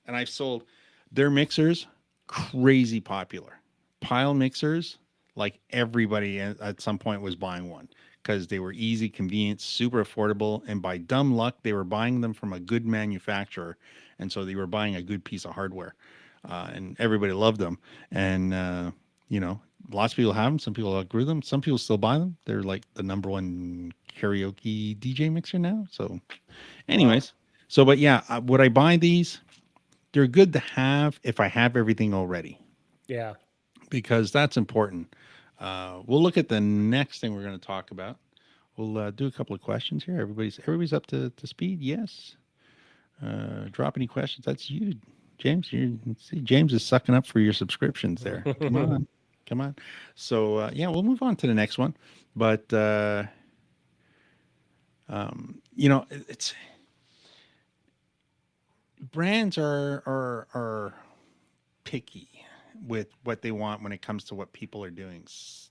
and I've sold their mixers, crazy popular. Pile mixers, like everybody at some point was buying one, because they were easy, convenient, super affordable. And by dumb luck, they were buying them from a good manufacturer. And so they were buying a good piece of hardware. And everybody loved them. And, lots of people have them. Some people outgrew them. Some people still buy them. They're like the number one karaoke DJ mixer now. So anyways, but yeah, would I buy these? They're good to have if I have everything already, Yeah. because that's important. We'll look at the next thing we're going to talk about. We'll do a couple of questions here. Everybody's up to speed. Yes. Drop any questions. That's you, James. Let's see, James is sucking up for your subscriptions there. Come on. So yeah, we'll move on to the next one. But it's brands are picky with what they want when it comes to what people are doing.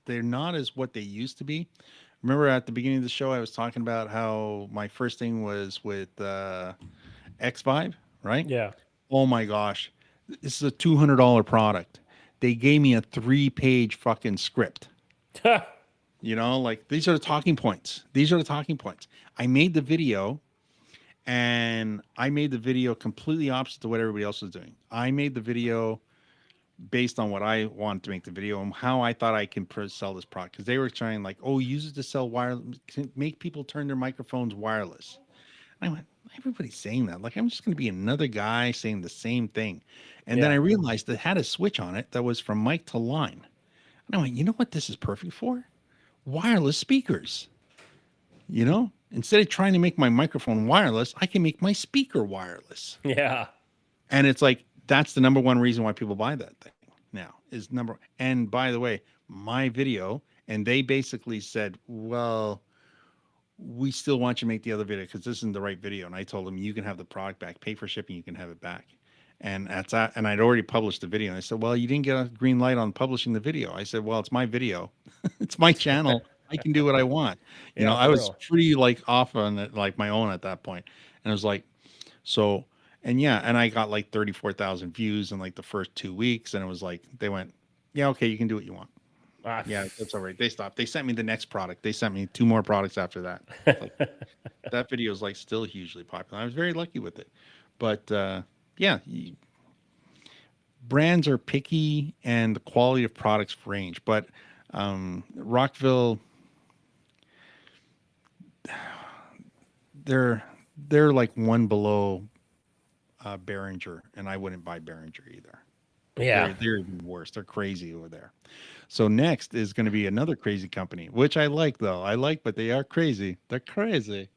They're not as what they used to be. Remember at the beginning of the show, I was talking about how my first thing was with X Vibe, right? Yeah. Oh my gosh, this is a $200 product. They gave me a 3-page fucking script. Like, these are the talking points. I made the video, and I made the video completely opposite to what everybody else was doing. I made the video based on what I wanted to make the video and how I thought I can sell this product. Because they were trying, like, use it to sell wireless, make people turn their microphones wireless. And I went, everybody's saying that. Like, I'm just going to be another guy saying the same thing. And then I realized it had a switch on it that was from mic to line. And I went, you know what this is perfect for? Wireless speakers. Instead of trying to make my microphone wireless, I can make my speaker wireless. Yeah. And it's like, that's the number one reason why people buy that thing now is number. And by the way, my video, and they basically said, well, we still want you to make the other video because this isn't the right video. And I told them, you can have the product back, pay for shipping, you can have it back. And that's that. And I'd already published the video. And I said, well, you didn't get a green light on publishing the video. I said, well, it's my video. It's my channel. I can do what I want. I was pretty like off on it, like my own at that point. And I was like, so, and yeah. And I got like 34,000 views in like the first 2 weeks. And it was like, they went, yeah, okay, you can do what you want. Yeah, that's all right. They stopped. They sent me the next product. They sent me 2 more products after that. Like, that video is like still hugely popular. I was very lucky with it. But yeah, brands are picky and the quality of products range. But Rockville, they're like one below Behringer, and I wouldn't buy Behringer either. Yeah. They're even worse. They're crazy over there. So next is going to be another crazy company, which I like though. But they are crazy. They're crazy.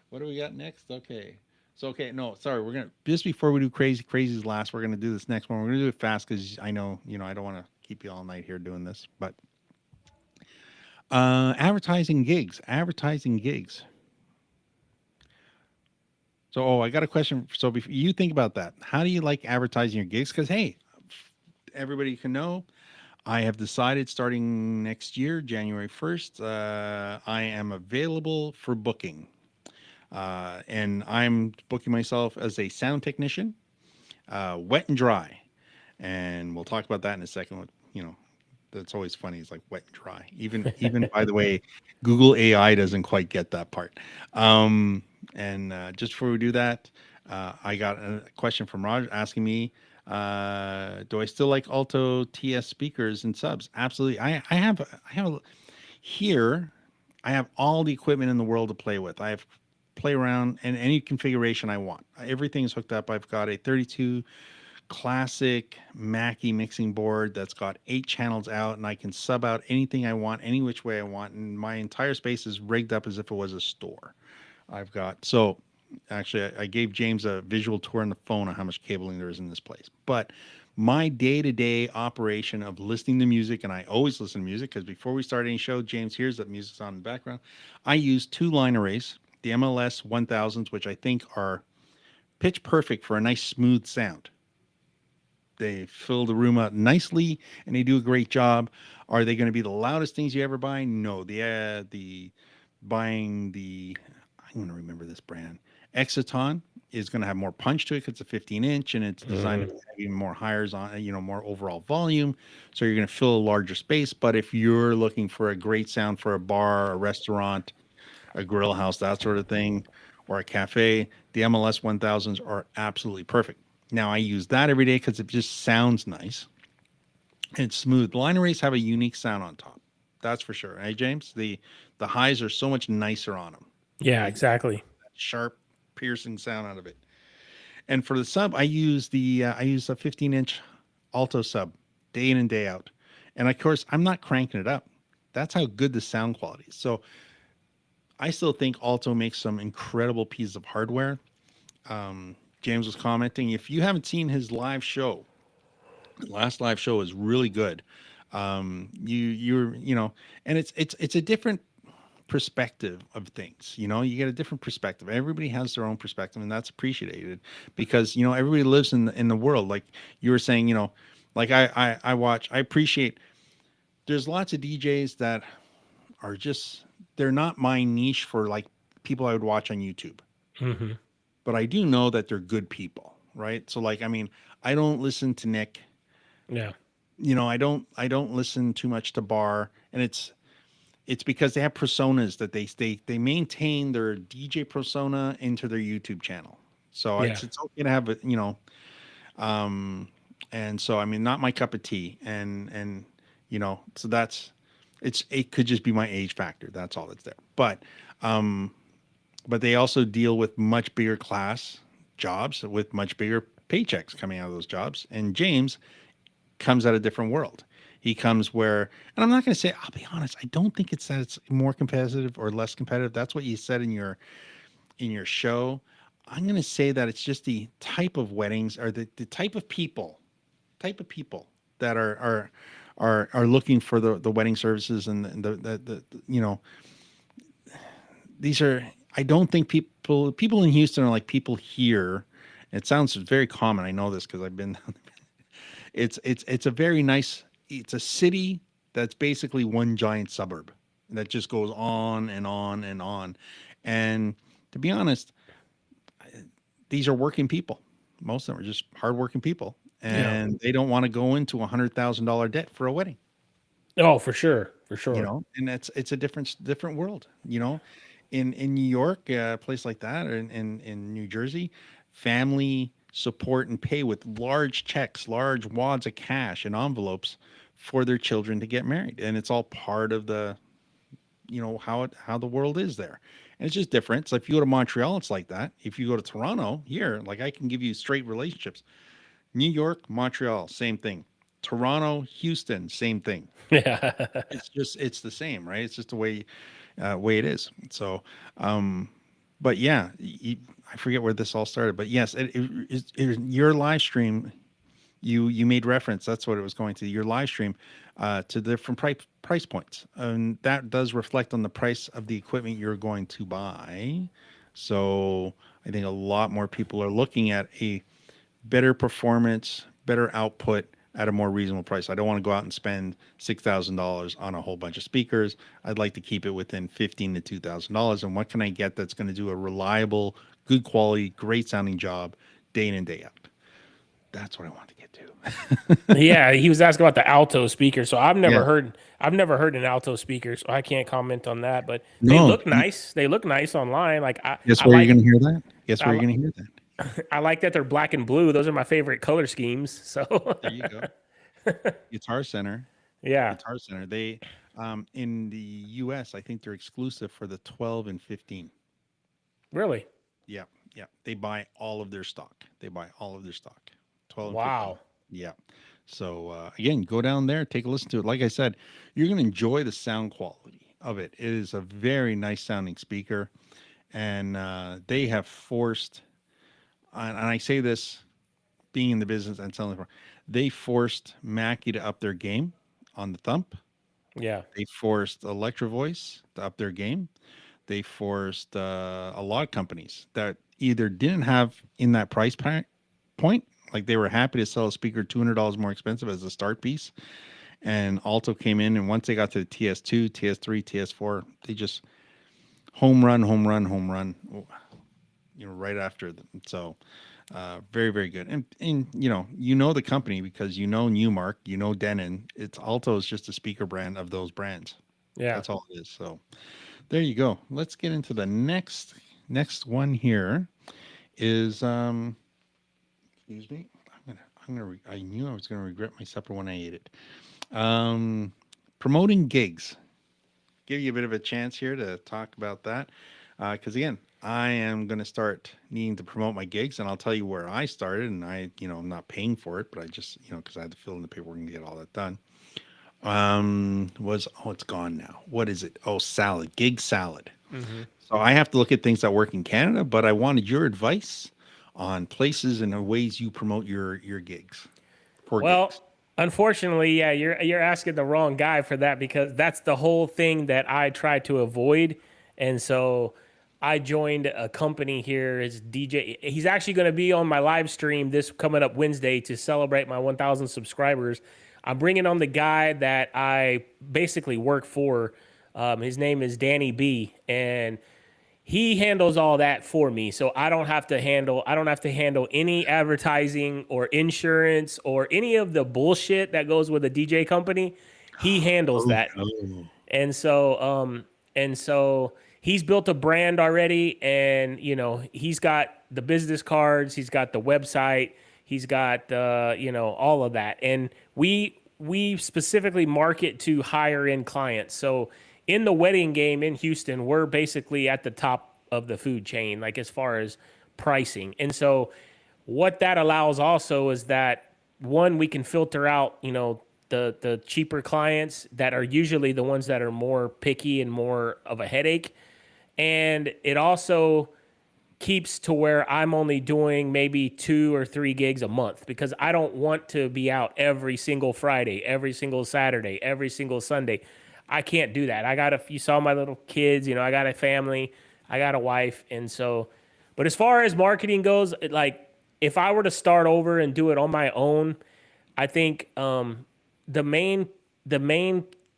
What do we got next? Okay. So, no, sorry. We're going to, just before we do crazy's last, we're going to do this next one. We're going to do it fast because I know, I don't want to keep you all night here doing this, but advertising gigs. So, I got a question. So before you think about that, how do you like advertising your gigs? Because, hey, everybody can know, I have decided starting next year, January 1st, I am available for booking. And I'm booking myself as a sound technician, wet and dry. And we'll talk about that in a second. That's always funny. It's like wet and dry. Even by the way, Google AI doesn't quite get that part. And just before we do that, I got a question from Roger asking me, do I still like Alto TS speakers and subs? Absolutely. I have here I have all the equipment in the world to play with. I have play around in any configuration I want. Everything's hooked up. I've got a 32 classic Mackie mixing board that's got 8 channels out, and I can sub out anything I want, any which way I want. And my entire space is rigged up as if it was a store. I've got, so actually, I gave James a visual tour on the phone on how much cabling there is in this place. But my day-to-day operation of listening to music, and I always listen to music because before we start any show, James hears that music's on in the background. I use 2 line arrays, the MLS 1000s, which I think are pitch perfect for a nice smooth sound. They fill the room out nicely, and they do a great job. Are they going to be the loudest things you ever buy? No. The buying the, I'm going to remember this brand, Exoton, is going to have more punch to it because it's a 15-inch and it's designed to have even more hires on, more overall volume. So you're going to fill a larger space. But if you're looking for a great sound for a bar, a restaurant, a grill house, that sort of thing, or a cafe, the MLS 1000s are absolutely perfect. Now I use that every day because it just sounds nice. And it's smooth. The line arrays have a unique sound on top. That's for sure. Hey, James, the highs are so much nicer on them. Yeah, exactly. Sharp, piercing sound out of it. And for the sub, I use a 15-inch alto sub day in and day out. And of course, I'm not cranking it up. That's how good the sound quality is. So I still think alto makes some incredible pieces of hardware. James was commenting, if you haven't seen his live show, the last live show is really good. And it's a different perspective of things. You get a different perspective. Everybody has their own perspective, and that's appreciated because everybody lives in the world. Like you were saying, like I appreciate. There's lots of DJs that are just, they're not my niche for like people I would watch on YouTube. Mm-hmm. But I do know that they're good people, right? So like, I mean, I don't listen to Nick. Yeah. I don't listen too much to Bar, and it's because they have personas that they maintain their DJ persona into their YouTube channel. So it's okay to have it, and so I mean, not my cup of tea, and so it could just be my age factor. That's all that's there. But they also deal with much bigger class jobs with much bigger paychecks coming out of those jobs. And James comes out of a different world. He comes where, and I'm not going to say, I'll be honest, I don't think it's that it's more competitive or less competitive. That's what you said in your show. I'm going to say that it's just the type of weddings or the type of people that are looking for the wedding services and the these are, I don't think people in Houston are like people here. It sounds very common. I know this because I've been. It's a very nice. It's a city that's basically one giant suburb that just goes on and on and on. And to be honest, these are working people. Most of them are just hardworking people, and they don't want to go into $100,000 debt for a wedding. Oh, for sure, for sure. And it's a different world. In New York, a place like that, or in New Jersey, family support and pay with large checks, large wads of cash and envelopes for their children to get married. And it's all part of the, how the world is there. And it's just different. So if you go to Montreal, it's like that. If you go to Toronto here, like I can give you straight relationships. New York, Montreal, same thing. Toronto, Houston, same thing. Yeah. It's the same, right? It's just the way it is. So, but yeah, I forget where this all started, but yes, your live stream, you made reference. That's what it was going to your live stream, to different price points. And that does reflect on the price of the equipment you're going to buy. So I think a lot more people are looking at a better performance, better output at a more reasonable price. I don't want to go out and spend $6,000 on a whole bunch of speakers. I'd like to keep it within $1,500 to $2,000. And what can I get that's going to do a reliable, good quality, great sounding job day in and day out? That's what I want to get to. Yeah, he was asking about the alto speaker. So I've never heard an alto speaker, so I can't comment on that. But they look nice. They look nice online. Like guess where you're going to hear that? Guess where you're going to hear that? I like that they're black and blue. Those are my favorite color schemes. So there you go. Guitar Center. Yeah. Guitar Center. In the US, I think they're exclusive for the 12 and 15. Really? Yeah, yeah. They buy all of their stock. They buy all of their stock. 12 and 15. Wow. Yeah. So again, go down there, take a listen to it. Like I said, you're going to enjoy the sound quality of it. It is a very nice sounding speaker, and they have forced. And I say this, being in the business and selling, they forced Mackie to up their game on the thump. Yeah. They forced Electro-Voice to up their game. They forced a lot of companies that either didn't have in that point, like they were happy to sell a speaker $200 more expensive as a start piece, and Alto came in, and once they got to the TS2, TS3, TS4, they just home run, home run, home run, right after them. So very, very good. And you know the company because you know Newmark, you know Denon. It's Alto is just a speaker brand of those brands. Yeah. That's all it is. So there you go. Let's get into the next one here is excuse me. I knew I was gonna regret my supper when I ate it. Promoting gigs. Give you a bit of a chance here to talk about that. Because again, I am going to start needing to promote my gigs, and I'll tell you where I started. And I'm not paying for it, but I just, because I had to fill in the paperwork and get all that done. It's gone now. What is it? Oh, salad, gig salad. Mm-hmm. So I have to look at things that work in Canada, but I wanted your advice on places and ways you promote your gigs. Well, Gigs. unfortunately, yeah, you're asking the wrong guy for that because that's the whole thing that I try to avoid. And so I joined a company here as DJ. He's actually going to be on my live stream this coming up Wednesday to celebrate my 1,000 subscribers. I'm bringing on the guy that I basically work for. His name is Danny B, and he handles all that for me. So I don't have to handle any advertising or insurance or any of the bullshit that goes with a DJ company. He handles Oh, that. no. And so he's built a brand already, and he's got the business cards, he's got the website, he's got all of that. And we specifically market to higher end clients. So in the wedding game in Houston, we're basically at the top of the food chain, like as far as pricing. And so what that allows also is that one, we can filter out, the cheaper clients that are usually the ones that are more picky and more of a headache. And it also keeps to where I'm only doing maybe 2 or 3 gigs a month because I don't want to be out every single Friday, every single Saturday, every single Sunday. I can't do that. You saw my little kids, I got a family, I got a wife. And so, but as far as marketing goes, if I were to start over and do it on my own, I think the main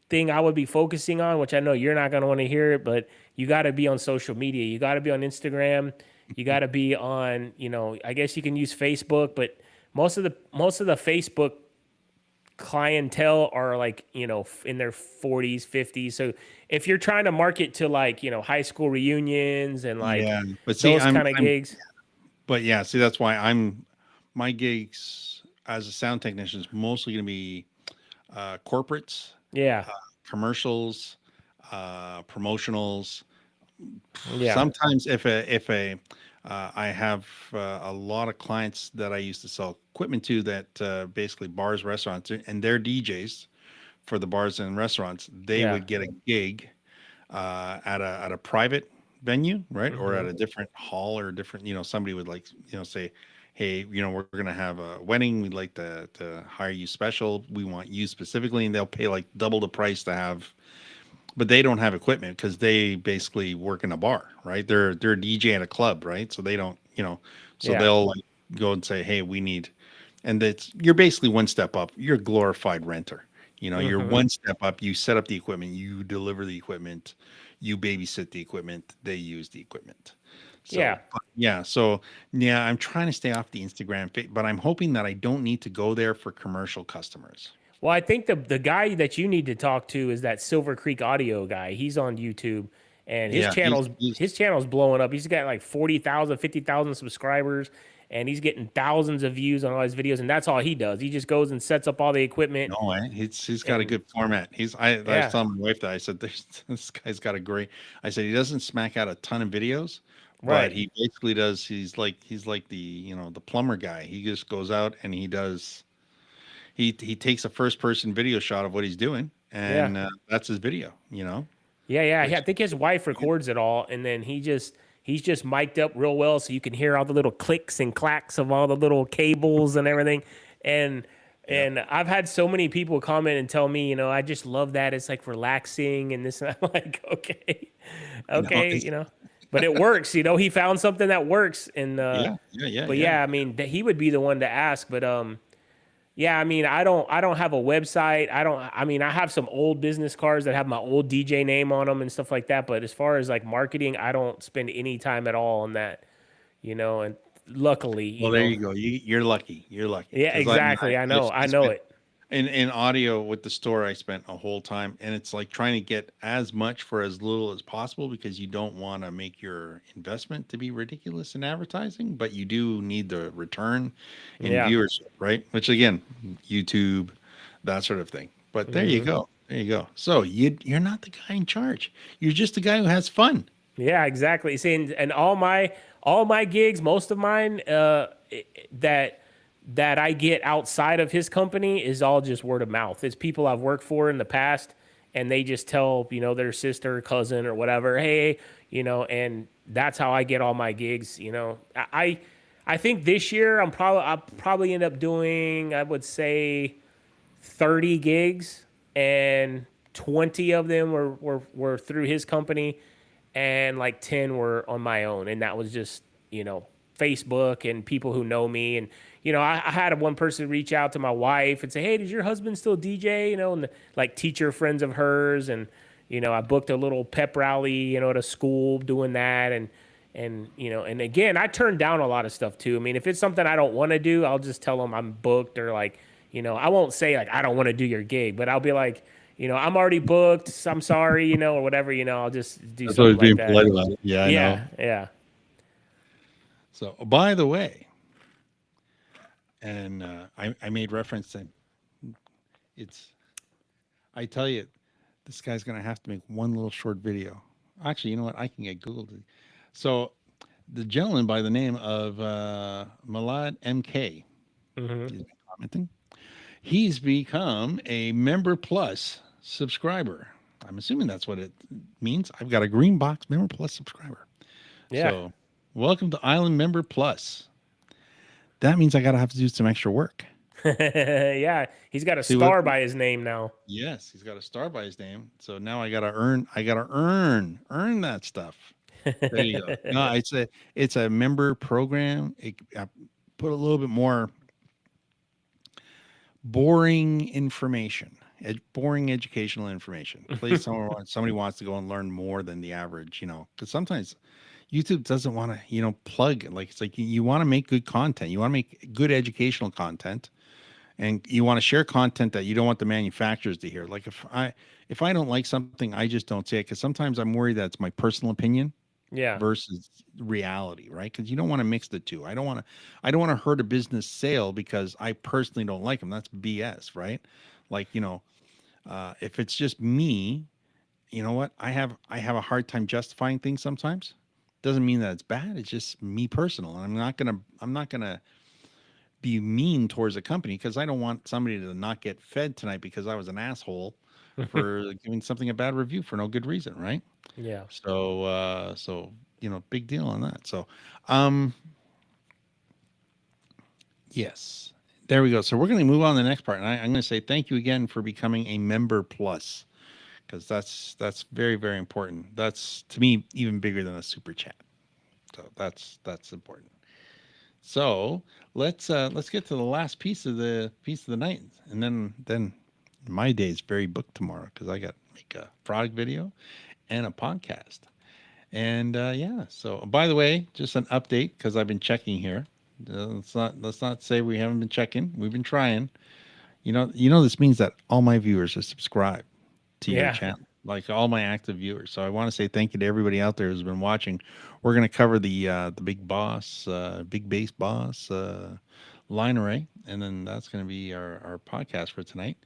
thing I would be focusing on, which I know you're not going to want to hear it, but you got to be on social media. You got to be on Instagram. You got to be on, I guess you can use Facebook, but most of the Facebook clientele are in their 40s, 50s. So if you're trying to market to high school reunions and But see, those kind of gigs. But yeah, see, that's why my gigs as a sound technician is mostly going to be corporates, Yeah. commercials, promotionals. Yeah. Sometimes I have a lot of clients that I used to sell equipment to that basically bars, restaurants, and their DJs for the bars and restaurants, they would get a gig at a private venue, right? Or at a different hall or different, somebody would say, hey, we're going to have a wedding. We'd like to hire you special. We want you specifically. And they'll pay like double the price to have, but they don't have equipment because they basically work in a bar, right? They're a DJ at a club, right? So they don't, they'll go and say, hey, we need, and you're basically one step up. You're a glorified renter. You're one step up. You set up the equipment, you deliver the equipment, you babysit the equipment, they use the equipment. So, I'm trying to stay off the Instagram, but I'm hoping that I don't need to go there for commercial customers. Well, I think the guy that you need to talk to is that Silver Creek Audio guy. He's on YouTube, and his channel's blowing up. He's got like 40,000, 50,000 subscribers, and he's getting thousands of views on all his videos, and that's all he does. He just goes and sets up all the equipment. No, he's got a And good format. I was yeah, telling my wife that I said this guy's got a great. I said he doesn't smack out a ton of videos, but right. he basically does. He's like the the plumber guy. He just goes out and he does. He takes a first person video shot of what he's doing, Yeah. and that's his video. Yeah. I Which think his wife records it all, and then he's just mic'd up real well, so you can hear all the little clicks and clacks of all the little cables and everything. And yeah, I've had so many people comment and tell me, I just love that. It's like relaxing and this. And I'm like, okay, I know. okay, but it works. He found something that works. And but Yeah. yeah, I mean, he would be the one to ask. But yeah, I mean, I don't have a website. I mean, I have some old business cards that have my old DJ name on them and stuff like that, but as far as like marketing, I don't spend any time at all on that, and luckily, Well, there you go. You're lucky. You're lucky yeah, because exactly. I know. I I know spent it. in audio with the store. I spent a whole time, and it's like trying to get as much for as little as possible because you don't want to make your investment to be ridiculous in advertising, but you do need the return in Yeah. viewership, right? Which again, YouTube, that sort of thing. But there you Hmm. go. There you go. So you're not the guy in charge. You're just the guy who has fun. Yeah, exactly. See, and all my gigs, most of mine, that I get outside of his company is all just word of mouth. It's people I've worked for in the past, and they just tell their sister, cousin, or whatever, hey, and that's how I get all my gigs. I think this year I'll probably end up doing, I would say, 30 gigs, and 20 of them were through his company, and like 10 were on my own, and that was just Facebook and people who know me. And I had one person reach out to my wife and say, hey, does your husband still DJ? And like teacher friends of hers. And I booked a little pep rally at a school doing that. And again, I turned down a lot of stuff too. I mean, if it's something I don't want to do, I'll just tell them I'm booked, or like I won't say like I don't want to do your gig, but I'll be like, I'm already booked, so I'm sorry, or whatever, I'll just do That's something always like being that. polite about it. Yeah, I know. Yeah, yeah. So, by the way, and I made reference to it's. I tell you, this guy's gonna have to make one little short video. Actually, you know what? I can get Google to. So, the gentleman by the name of Malad MK, Hmm. he's been commenting. He's become a member plus subscriber. I'm assuming that's what it means. I've got a green box member plus subscriber. Yeah. So, welcome to Island Member Plus. That means I gotta have to do some extra work. Yeah, he's got a See what? star by his name now. Yes, he's got a star by his name. So now I gotta earn that stuff. There you go. No, it's a member program. I put a little bit more boring information, boring educational information. Please, somebody wants to go and learn more than the average, because sometimes YouTube doesn't want to, plug. Like it's like you want to make good content. You want to make good educational content, and you want to share content that you don't want the manufacturers to hear. Like if I don't like something, I just don't say it because sometimes I'm worried that it's my personal opinion Yeah. versus reality, right? Because you don't want to mix the two. I don't want to hurt a business sale because I personally don't like them. That's BS, right? Like if it's just me, you know what? I have a hard time justifying things sometimes. Doesn't mean that it's bad. It's just me personal, and I'm not gonna be mean towards a company because I don't want somebody to not get fed tonight because I was an asshole for giving something a bad review for no good reason, right? Yeah. So big deal on that. So, um, yes, there we go. So we're going to move on to the next part, and I'm going to say thank you again for becoming a member plus because that's very very important. That's to me even bigger than a super chat. So that's important. So let's get to the last piece of the night, and then my day is very booked tomorrow because I got to make a product video and a podcast. And yeah, so by the way, just an update because I've been checking here. Let's not say we haven't been checking. We've been trying. This means that all my viewers are subscribed to your Yeah. channel. like all my active viewers. So I want to say thank you to everybody out there who's been watching. We're going to cover the big boss, big bass boss line array, and then that's going to be our podcast for tonight.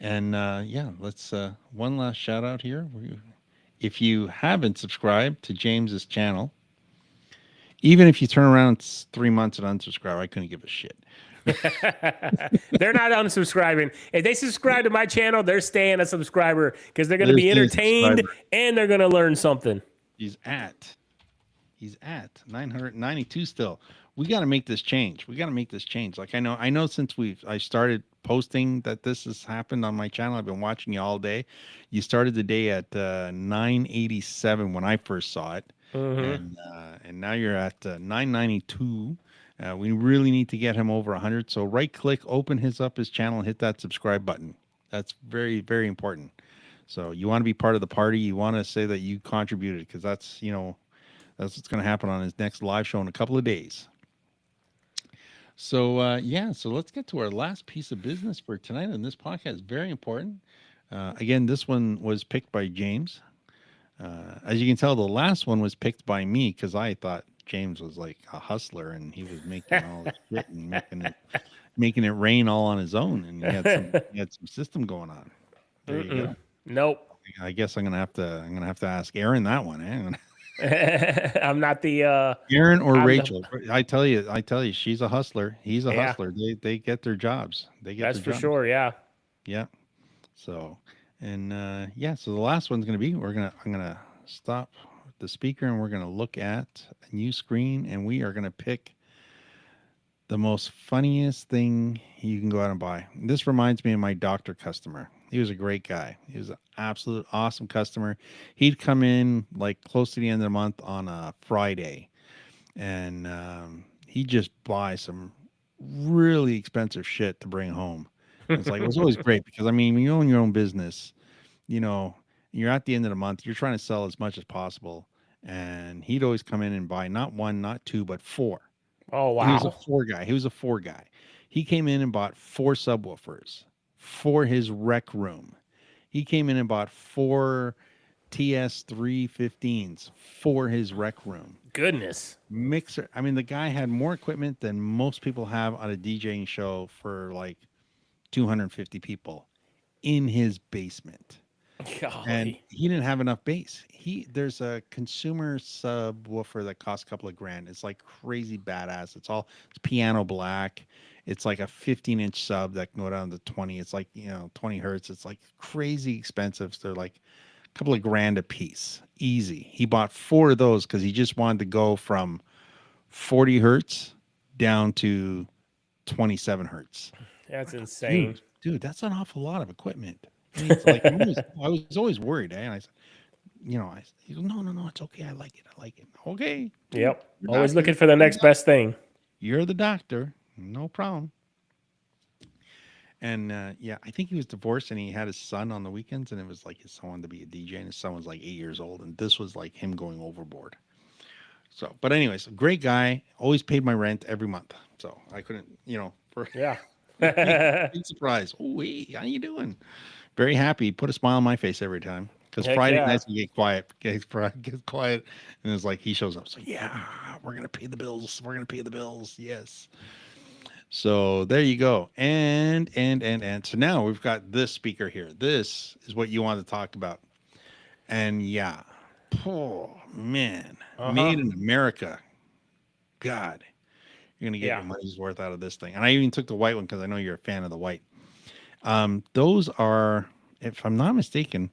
And yeah, let's one last shout out here. If you haven't subscribed to James's channel, even if you turn around 3 months and unsubscribe, I couldn't give a shit. They're not unsubscribing. If they subscribe to my channel, they're staying a subscriber because they're going to be entertained and they're going to learn something. He's at 992 still. We got to make this change. Like I know since I started posting that this has happened on my channel. I've been watching you all day. You started the day at 987 when I first saw it, and now you're at 992. We really need to get him over 100. So right click, open his channel, and hit that subscribe button. That's very, very important. So you want to be part of the party. You want to say that you contributed, because that's what's going to happen on his next live show in a couple of days. So yeah, so let's get to our last piece of business for tonight on this podcast. Very important. Again, this one was picked by James. As you can tell, the last one was picked by me because I thought James was like a hustler and he was making all this shit and making it rain all on his own, and he had some system going on. There you go. Nope. I guess I'm gonna have to ask Aaron that one. I'm not the Aaron or Rachel. I tell you, she's a hustler. He's a hustler. They get their jobs. That's for sure. Yeah. Yeah. So, and yeah, so the last one's going to be, I'm going to stop the speaker and we're going to look at a new screen, and we are going to pick the most funniest thing you can go out and buy. This reminds me of my doctor customer. He was a great guy. He was an absolute awesome customer. He'd come in like close to the end of the month on a Friday, and he'd just buy some really expensive shit to bring home. It's like, it was always great because, I mean, when you own your own business, you're at the end of the month, you're trying to sell as much as possible. And he'd always come in and buy not one, not two, but four. Oh, wow. He was a four guy. He came in and bought 4 subwoofers for his rec room. He came in and bought 4 TS315s for his rec room. Goodness. Mixer. I mean, the guy had more equipment than most people have on a DJing show for like 250 people in his basement. Golly. And he didn't have enough bass. There's a consumer subwoofer that costs a couple of grand. It's like crazy badass. It's piano black. It's like a 15-inch sub that can go down to 20. It's like, 20 hertz. It's like crazy expensive. So they're like a couple of grand a piece. Easy. He bought 4 of those because he just wanted to go from 40 hertz down to 27 hertz. That's insane. Dude, that's an awful lot of equipment. I mean, it's like, I was always worried, and I said, he goes, no, it's okay. I like it. Okay. Yep. Always looking for the next best thing. You're the doctor. No problem. And yeah, I think he was divorced and he had his son on the weekends, and it was like his son wanted to be a DJ, and his son was like 8 years old, and this was like him going overboard. So, but anyways, great guy. Always paid my rent every month. So I couldn't, big surprise. Oh, hey, how you doing? Very happy. Put a smile on my face every time. Because Friday nights we get quiet. Gets quiet. And it's like he shows up. So yeah, we're gonna pay the bills. Yes. So there you go. And so now we've got this speaker here. This is what you want to talk about. And yeah. Oh man. Made in America. God. You're gonna get your money's worth out of this thing. And I even took the white one because I know you're a fan of the white. Those are, if I'm not mistaken,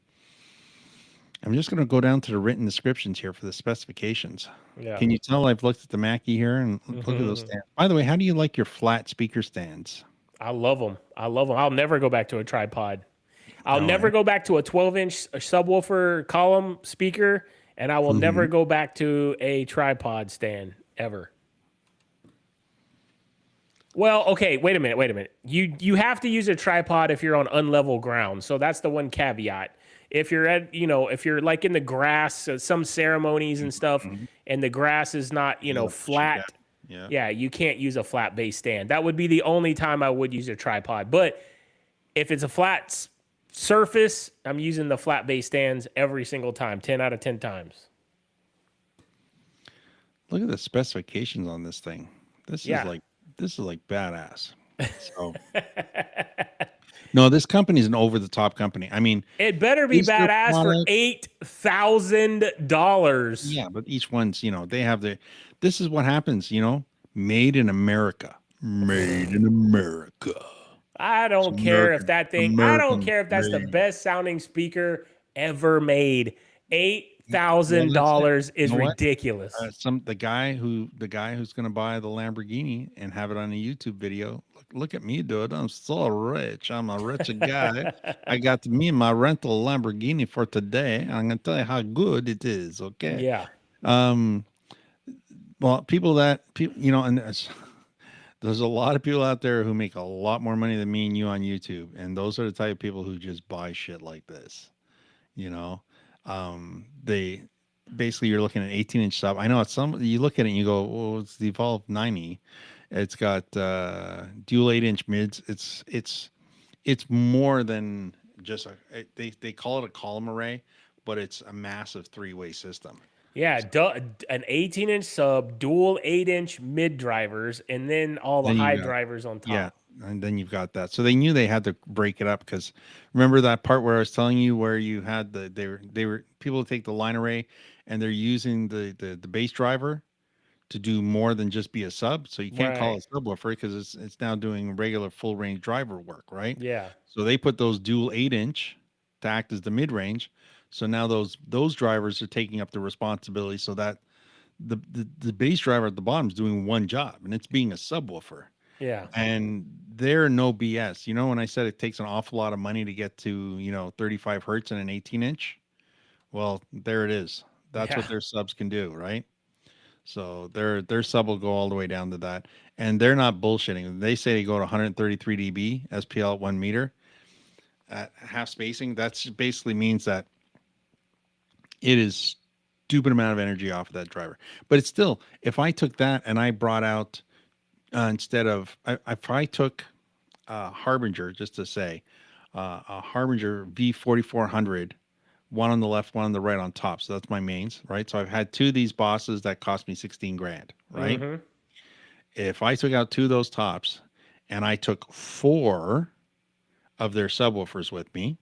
I'm just going to go down to the written descriptions here for the specifications. Yeah. Can you tell I've looked at the Mackie here and look at those stands? By the way, how do you like your flat speaker stands? I love them. I'll never go back to a tripod. I'll never go back to a 12-inch subwoofer column speaker, and I will never go back to a tripod stand ever. Well, okay, wait a minute. You have to use a tripod if you're on unlevel ground. So that's the one caveat. If you're at, if you're like in the grass, some ceremonies and stuff, and the grass is not, flat, you can't use a flat base stand. That would be the only time I would use a tripod. But if it's a flat Surface, I'm using the flat bass stands every single time, 10 out of 10 times. Look at the specifications on this thing. This Yeah. is like badass. So no, this company is an over the top company. I mean, It better be is their badass for product- $8,000. yeah, but each one's, they have this is what happens, made in America. Made in America. I don't It's care if American. that thing, I don't American care if that's the made. best sounding speaker ever made. Well, that's it. $8,000 You is know what? ridiculous. The guy who's going to buy the Lamborghini and have it on a YouTube video. Look at me, dude. I'm so rich. I'm a rich guy. I got me my rental Lamborghini for today. I'm going to tell you how good it is. Okay. Yeah. Well, and there's a lot of people out there who make a lot more money than me and you on YouTube, and those are the type of people who just buy shit like this. They basically, you're looking at 18-inch sub. I know it's you look at it and you go, well, it's the Evolve 90. It's got dual 8-inch mids. It's more than just they call it a column array, but it's a massive 3-way system. Yeah, an 18-inch sub, dual 8-inch mid drivers, and then all the high drivers on top. Yeah, and then you've got that. So they knew they had to break it up because remember that part where I was telling you where you had they were people take the line array and they're using the bass driver to do more than just be a sub. So you can't call it subwoofer because it's now doing regular full range driver work, right? Yeah. So they put those dual 8-inch to act as the mid range. So now those drivers are taking up the responsibility so that the bass driver at the bottom is doing one job and it's being a subwoofer. Yeah. And they're no BS. When I said it takes an awful lot of money to get to, 35 hertz and an 18-inch, well, there it is. That's what their subs can do, right? So their sub will go all the way down to that. And they're not bullshitting. They say they go to 133 dB SPL at 1 meter at half spacing. That basically means that it is stupid amount of energy off of that driver. But it's still, if I took that and I brought out instead of if I took Harbinger, just to say a Harbinger V4400, one on the left, one on the right on top. So that's my mains, right? So I've had two of these bosses that cost me 16 grand, right? Mm-hmm. If I took out two of those tops and I took 4 of their subwoofers with me,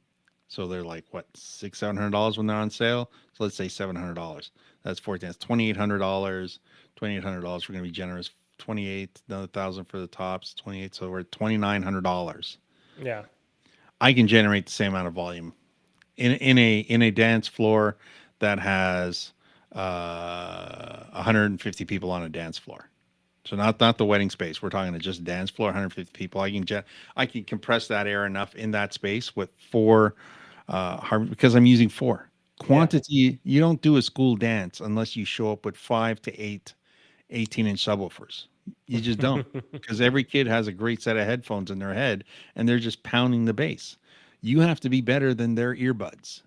so they're like what, $600-700 when they're on sale. So let's say $700. That's 14. That's $2,800. $2,800. We're gonna be generous. 28, another 1,000 for the tops. 28. So we're at $2,900. Yeah, I can generate the same amount of volume in a dance floor that has 150 people on a dance floor. So not the wedding space. We're talking to just dance floor, 150 people. I can compress that air enough in that space with 4 because I'm using 4 quantity. Yeah. You don't do a school dance unless you show up with 5 to 8 18-inch subwoofers. You just don't, because every kid has a great set of headphones in their head and they're just pounding the bass. You have to be better than their earbuds.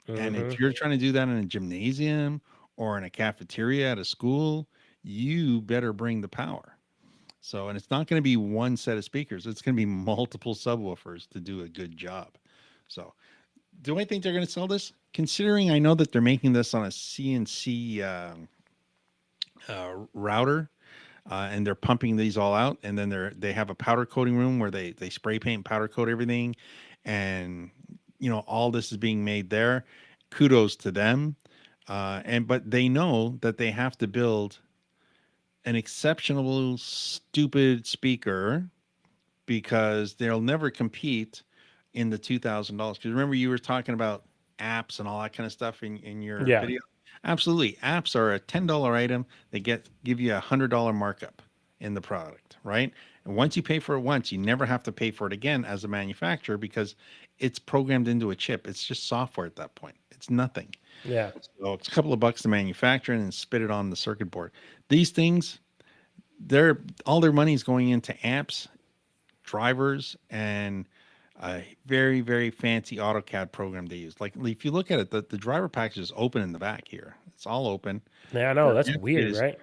Mm-hmm. And if you're trying to do that in a gymnasium or in a cafeteria at a school, you better bring the power. So, and it's not going to be one set of speakers. It's going to be multiple subwoofers to do a good job. So do I think they're going to sell this? Considering I know that they're making this on a CNC router, and they're pumping these all out, and then they have a powder coating room where they spray paint and powder coat everything, and all this is being made there. Kudos to them. But they know that they have to build an exceptional stupid speaker because they'll never compete in the $2,000. Because remember, you were talking about apps and all that kind of stuff in your video. Absolutely. Apps are a $10 item. They give you $100 markup in the product, right? And once you pay for it once, you never have to pay for it again as a manufacturer because it's programmed into a chip. It's just software at that point. It's nothing. Yeah. So it's a couple of bucks to manufacture and then spit it on the circuit board. These things, all their money is going into amps, drivers, and a very, very fancy AutoCAD program they use. Like if you look at it, the driver package is open in the back here. It's all open. Yeah, I know. That's weird, right?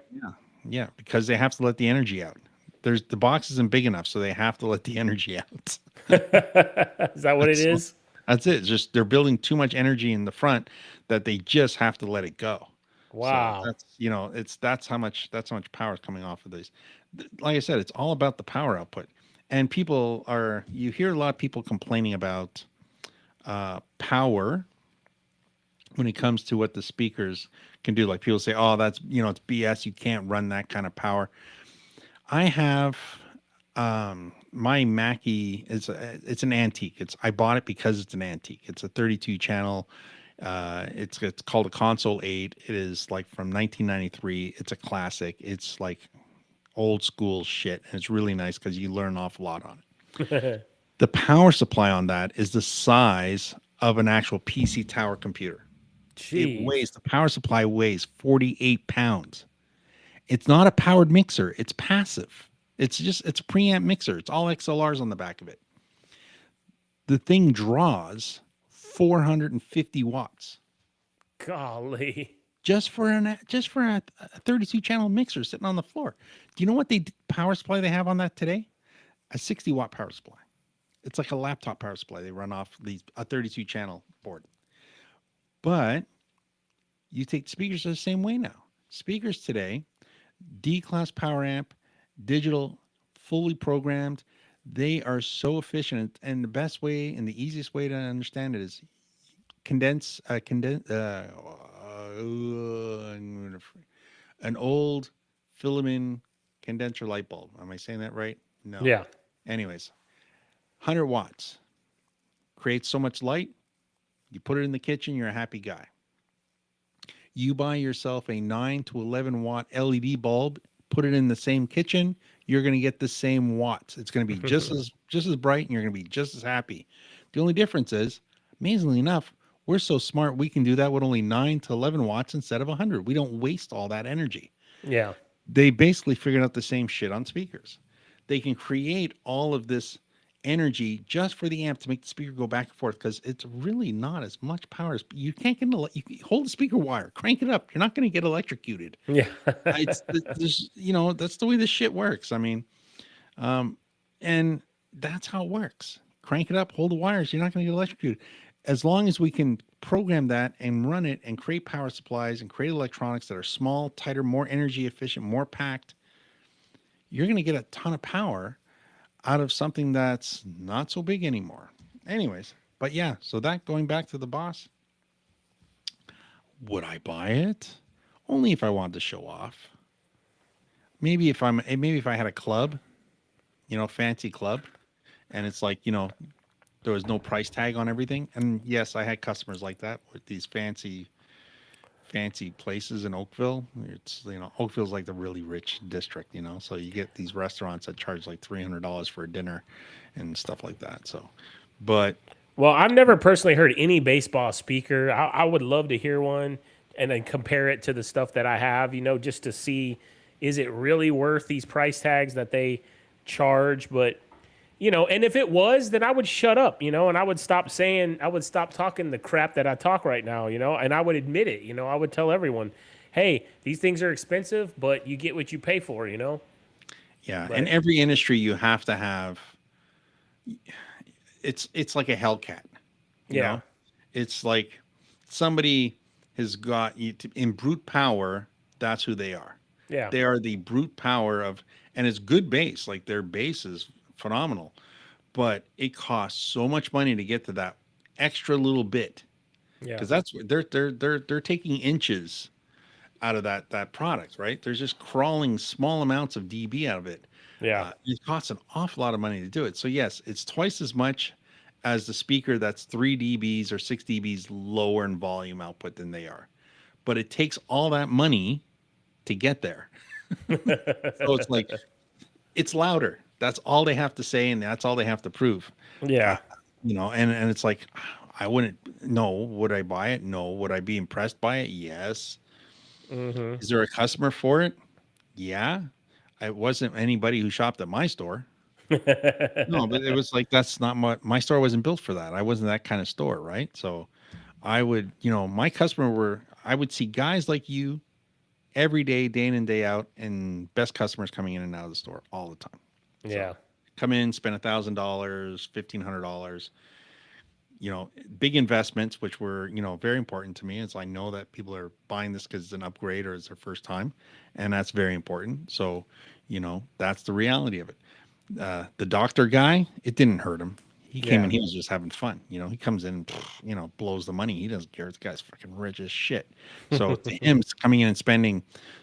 Yeah, because they have to let the energy out. The box isn't big enough, so they have to let the energy out. Is that what it is? That's it. It's just they're building too much energy in the front that they just have to let it go. So Wow. that's, that's how much power is coming off of these. Like I said, it's all about the power output. And you hear a lot of people complaining about power when it comes to what the speakers can do. Like people say, "Oh, that's, it's BS. You can't run that kind of power." I have my Mackie it's an antique. I bought it because it's an antique. It's a 32 channel. It's called a Console 8. It is like from 1993. It's a classic. It's like old school shit, and it's really nice because you learn an awful lot on it. The power supply on that is the size of an actual PC tower computer. Jeez. The power supply weighs 48 pounds. It's not a powered mixer. It's passive. It's a preamp mixer. It's all XLRs on the back of it. The thing draws 450 watts Golly. just for a 32 channel mixer sitting on the floor. Do you know what power supply they have on that today? A 60-watt power supply. It's like a laptop power supply. They run off a 32 channel board. But you take speakers the same way now. Speakers today, D-class power amp, digital, fully programmed. They are so efficient, and the best way and the easiest way to understand it is an old filament condenser light bulb. Am I saying that right? No. Yeah. Anyways, 100 watts creates so much light. You put it in the kitchen, you're a happy guy. You buy yourself a 9 to 11 watt LED bulb, put it in the same kitchen, you're going to get the same watts. It's going to be just as bright, and you're going to be just as happy. The only difference is, amazingly enough, we're so smart we can do that with only 9 to 11 watts instead of 100. We don't waste all that energy. Yeah. They basically figured out the same shit on speakers. They can create all of this energy just for the amp to make the speaker go back and forth, because it's really not as much power as you can't get. You hold the speaker wire, crank it up. You're not going to get electrocuted. Yeah. That's the way this shit works. I mean, and that's how it works. Crank it up, hold the wires. You're not going to get electrocuted. As long as we can program that and run it and create power supplies and create electronics that are small, tighter, more energy efficient, more packed, you're going to get a ton of power out of something that's not so big anymore. Anyways, but yeah, so that, going back to the Boss, would I buy it? Only if I wanted to show off. Maybe if I had a club, fancy club, and it's like, there was no price tag on everything. And yes, I had customers like that with these fancy places in Oakville. It's, Oakville's like the really rich district, so you get these restaurants that charge like $300 for a dinner and stuff like that. So, but Well, I've never personally heard any baseball speaker. I would love to hear one and then compare it to the stuff that I have, just to see, is it really worth these price tags that they charge? But, and if it was, then I would shut up, and I would stop talking the crap that I talk right now, and I would admit it, I would tell everyone, hey, these things are expensive, but you get what you pay for, yeah. But In every industry you have to have, it's like a Hellcat, yeah. It's like somebody has got in brute power. That's who they are. Yeah. They are the brute power of, and it's good bass. Like, their bass is phenomenal, but it costs so much money to get to that extra little bit, Yeah. because that's what they're taking inches out of that product, right? They're just crawling small amounts of dB out of it. Yeah. It costs an awful lot of money to do it. So yes, it's twice as much as the speaker that's 3 dBs or 6 dBs lower in volume output than they are, but it takes all that money to get there. So it's like, it's louder. That's all they have to say, and that's all they have to prove. Yeah. And it's like, I wouldn't. No, would I buy it? No. Would I be impressed by it? Yes. Mm-hmm. Is there a customer for it? Yeah. It wasn't anybody who shopped at my store. No, but it was like, that's not my store wasn't built for that. I wasn't that kind of store, right? So I would, I would see guys like you every day, day in and day out, and best customers coming in and out of the store all the time. Yeah. So come in, spend $1,000, $1,500. big investments, which were, very important to me. As I know that people are buying this because it's an upgrade or it's their first time, and that's very important. So, that's the reality of it. The doctor guy, it didn't hurt him. He came in, he was just having fun. He comes in, blows the money. He doesn't care. This guy's fucking rich as shit. So to him, it's coming in and spending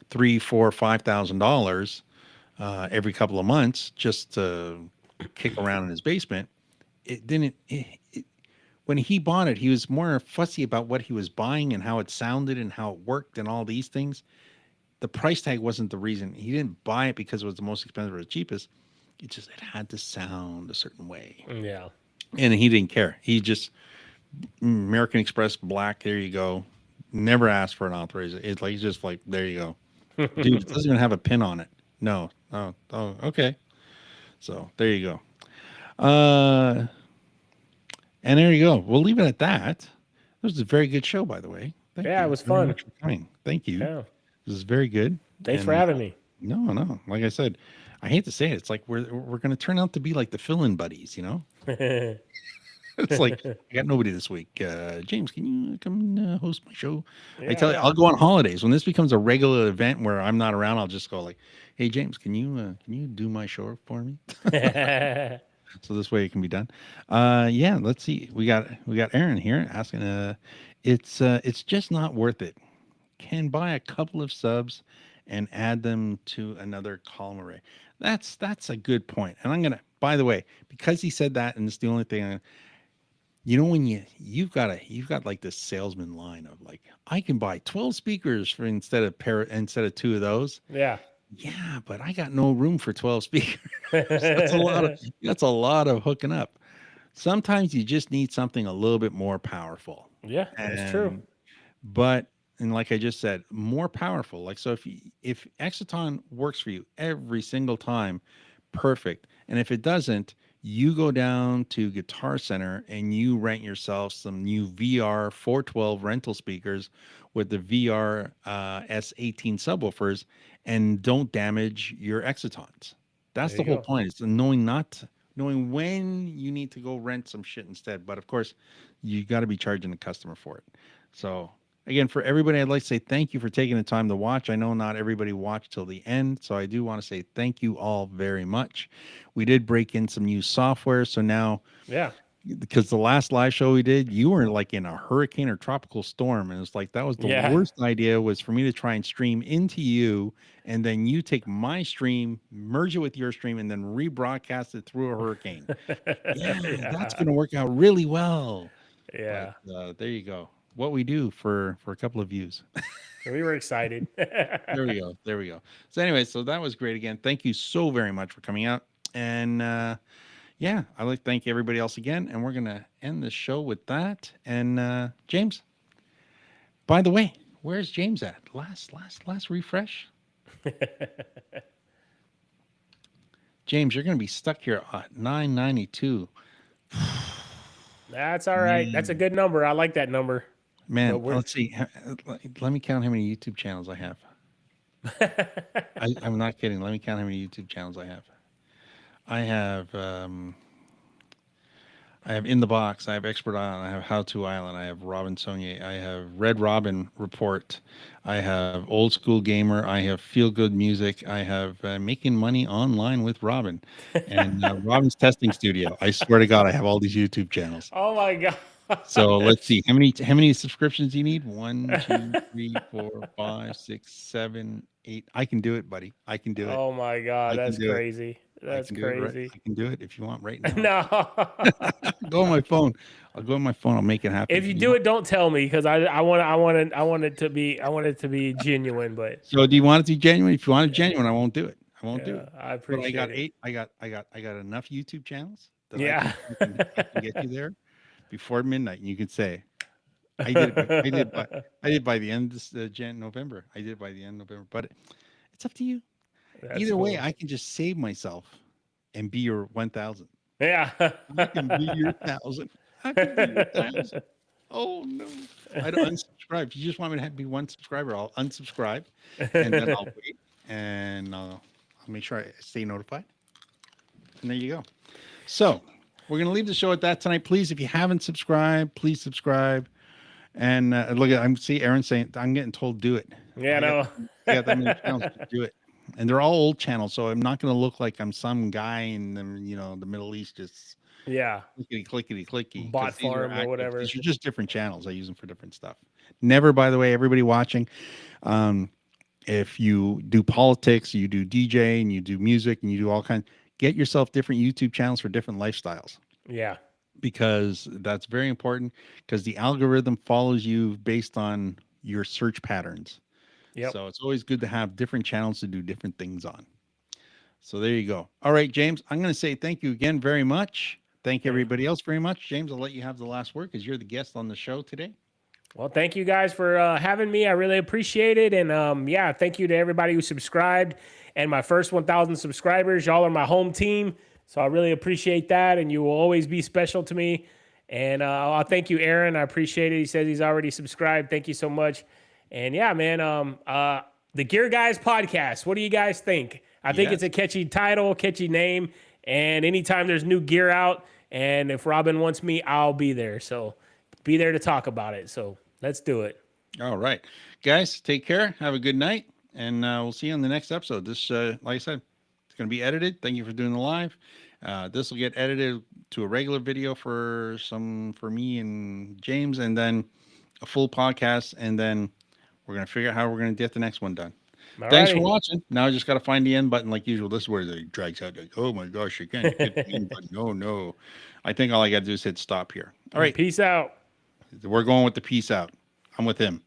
$3, $4, $5,000 every couple of months just to kick around in his basement. It didn't. When he bought it, he was more fussy about what he was buying and how it sounded and how it worked and all these things. The price tag wasn't the reason. He didn't buy it because it was the most expensive or the cheapest. It had to sound a certain way. Yeah. And he didn't care. He just American Express black. There you go. Never asked for an authorization. It's like, he's just like, there you go, dude. It doesn't even have a pin on it. No. Oh, okay. So there you go. And there you go. We'll leave it at that. This was a very good show, by the way. Thank you. It was very fun. much for coming. Thank you. Yeah. This is very good. Thanks for having me. No. Like I said, I hate to say it. It's like we're going to turn out to be like the fill-in buddies, It's like, I got nobody this week. James, can you come host my show? I tell you, I'll go on holidays. When this becomes a regular event where I'm not around, I'll just go like, hey, James, can you do my show for me? So this way it can be done. Let's see. We got Aaron here asking, it's just not worth it. Can buy a couple of subs and add them to another column array. That's a good point. And I'm gonna, by the way, because he said that, and it's the only thing. When you've got like this salesman line of like, I can buy 12 speakers for instead of 2 of those. Yeah. Yeah, but I got no room for 12 speakers. That's a lot of hooking up. Sometimes you just need something a little bit more powerful. Yeah, that's true. But, and like I just said, more powerful. Like, so if Exoton works for you every single time, perfect. And if it doesn't, you go down to Guitar Center and you rent yourself some new VR 412 rental speakers with the VR S18 subwoofers, and don't damage your Exotons. That's the whole point. It's knowing when you need to go rent some shit instead. But of course, you got to be charging the customer for it. So again, for everybody, I'd like to say thank you for taking the time to watch. I know not everybody watched till the end, so I do want to say thank you all very much. We did break in some new software, so now, because the last live show we did, you were like in a hurricane or tropical storm, and it's like that was the worst idea, was for me to try and stream into you, and then you take my stream, merge it with your stream, and then rebroadcast it through a hurricane. That's going to work out really well. Yeah. But, there you go. What we do for a couple of views. We were excited. There we go. So anyway, so that was great. Again, thank you so very much for coming out. And I'd like to thank everybody else again. And we're going to end the show with that. And James, by the way, where's James at? Last refresh. James, you're going to be stuck here at 992. That's all right. That's a good number. I like that number. Man, let's see. Let me count how many YouTube channels I have. I'm not kidding. Let me count how many YouTube channels I have. I have In the Box. I have Expert Island. I have How to Island. I have Robin Saunier. I have Red Robin Report. I have Old School Gamer. I have Feel Good Music. I have Making Money Online with Robin, and Robin's Testing Studio. I swear to God, I have all these YouTube channels. Oh my God. So let's see. How many subscriptions do you need? 1, 2, 3, 4, 5, 6, 7, 8. I can do it, buddy. I can do it. Oh my God. That's crazy. That's crazy. I can do it if you want right now. No. Go on my phone. I'll go on my phone. I'll make it happen. If you do it, don't tell me, because I want it to be genuine. But so, do you want it to be genuine? If you want it genuine, I won't do it. I won't do it. I appreciate it. I got enough YouTube channels that I can get you there before midnight, and you could say, I did by the end of this November. I did by the end of November, but it's up to you. Either way, I can just save myself and be your 1,000. Yeah. I can be your 1,000. I can be your 1,000. Oh no! I don't unsubscribe. If you just want me to be one subscriber, I'll unsubscribe, and then I'll wait, and I'll make sure I stay notified. And there you go. So, we're going to leave the show at that tonight. Please, if you haven't subscribed, please subscribe. And look at, I'm see Aaron saying, I'm getting told do it. Yeah, no. I got that many channels to do it. And they're all old channels, so I'm not going to look like I'm some guy in the, the Middle East just Yeah. clickety. Bot farm or whatever. These are just different channels. I use them for different stuff. Never, by the way, everybody watching, if you do politics, you do DJ, and you do music, and you do all kinds, get yourself different YouTube channels for different lifestyles. Yeah. Because that's very important, because the algorithm follows you based on your search patterns. Yep. So it's always good to have different channels to do different things on. So there you go. All right, James, I'm going to say thank you again very much. Thank everybody else very much. James, I'll let you have the last word because you're the guest on the show today. Well, thank you guys for having me. I really appreciate it. And yeah, thank you to everybody who subscribed and my first 1,000 subscribers. Y'all are my home team. So I really appreciate that. And you will always be special to me. And I'll thank you, Aaron. I appreciate it. He says he's already subscribed. Thank you so much. And yeah, man, the Gear Guys podcast. What do you guys think? I think it's a catchy title, catchy name. And anytime there's new gear out, and if Robin wants me, I'll be there. So be there to talk about it. So let's do it. All right, guys, take care. Have a good night. And we'll see you on the next episode. This, like I said, it's going to be edited. Thank you for doing the live. This will get edited to a regular video for me and James, and then a full podcast. And then we're going to figure out how we're going to get the next one done. Thanks for watching. Now I just got to find the end button like usual. This is where it drags out. Like, oh my gosh, you can't hit the end button. No. I think all I got to do is hit stop here. All right. Peace out. We're going with the peace out. I'm with him.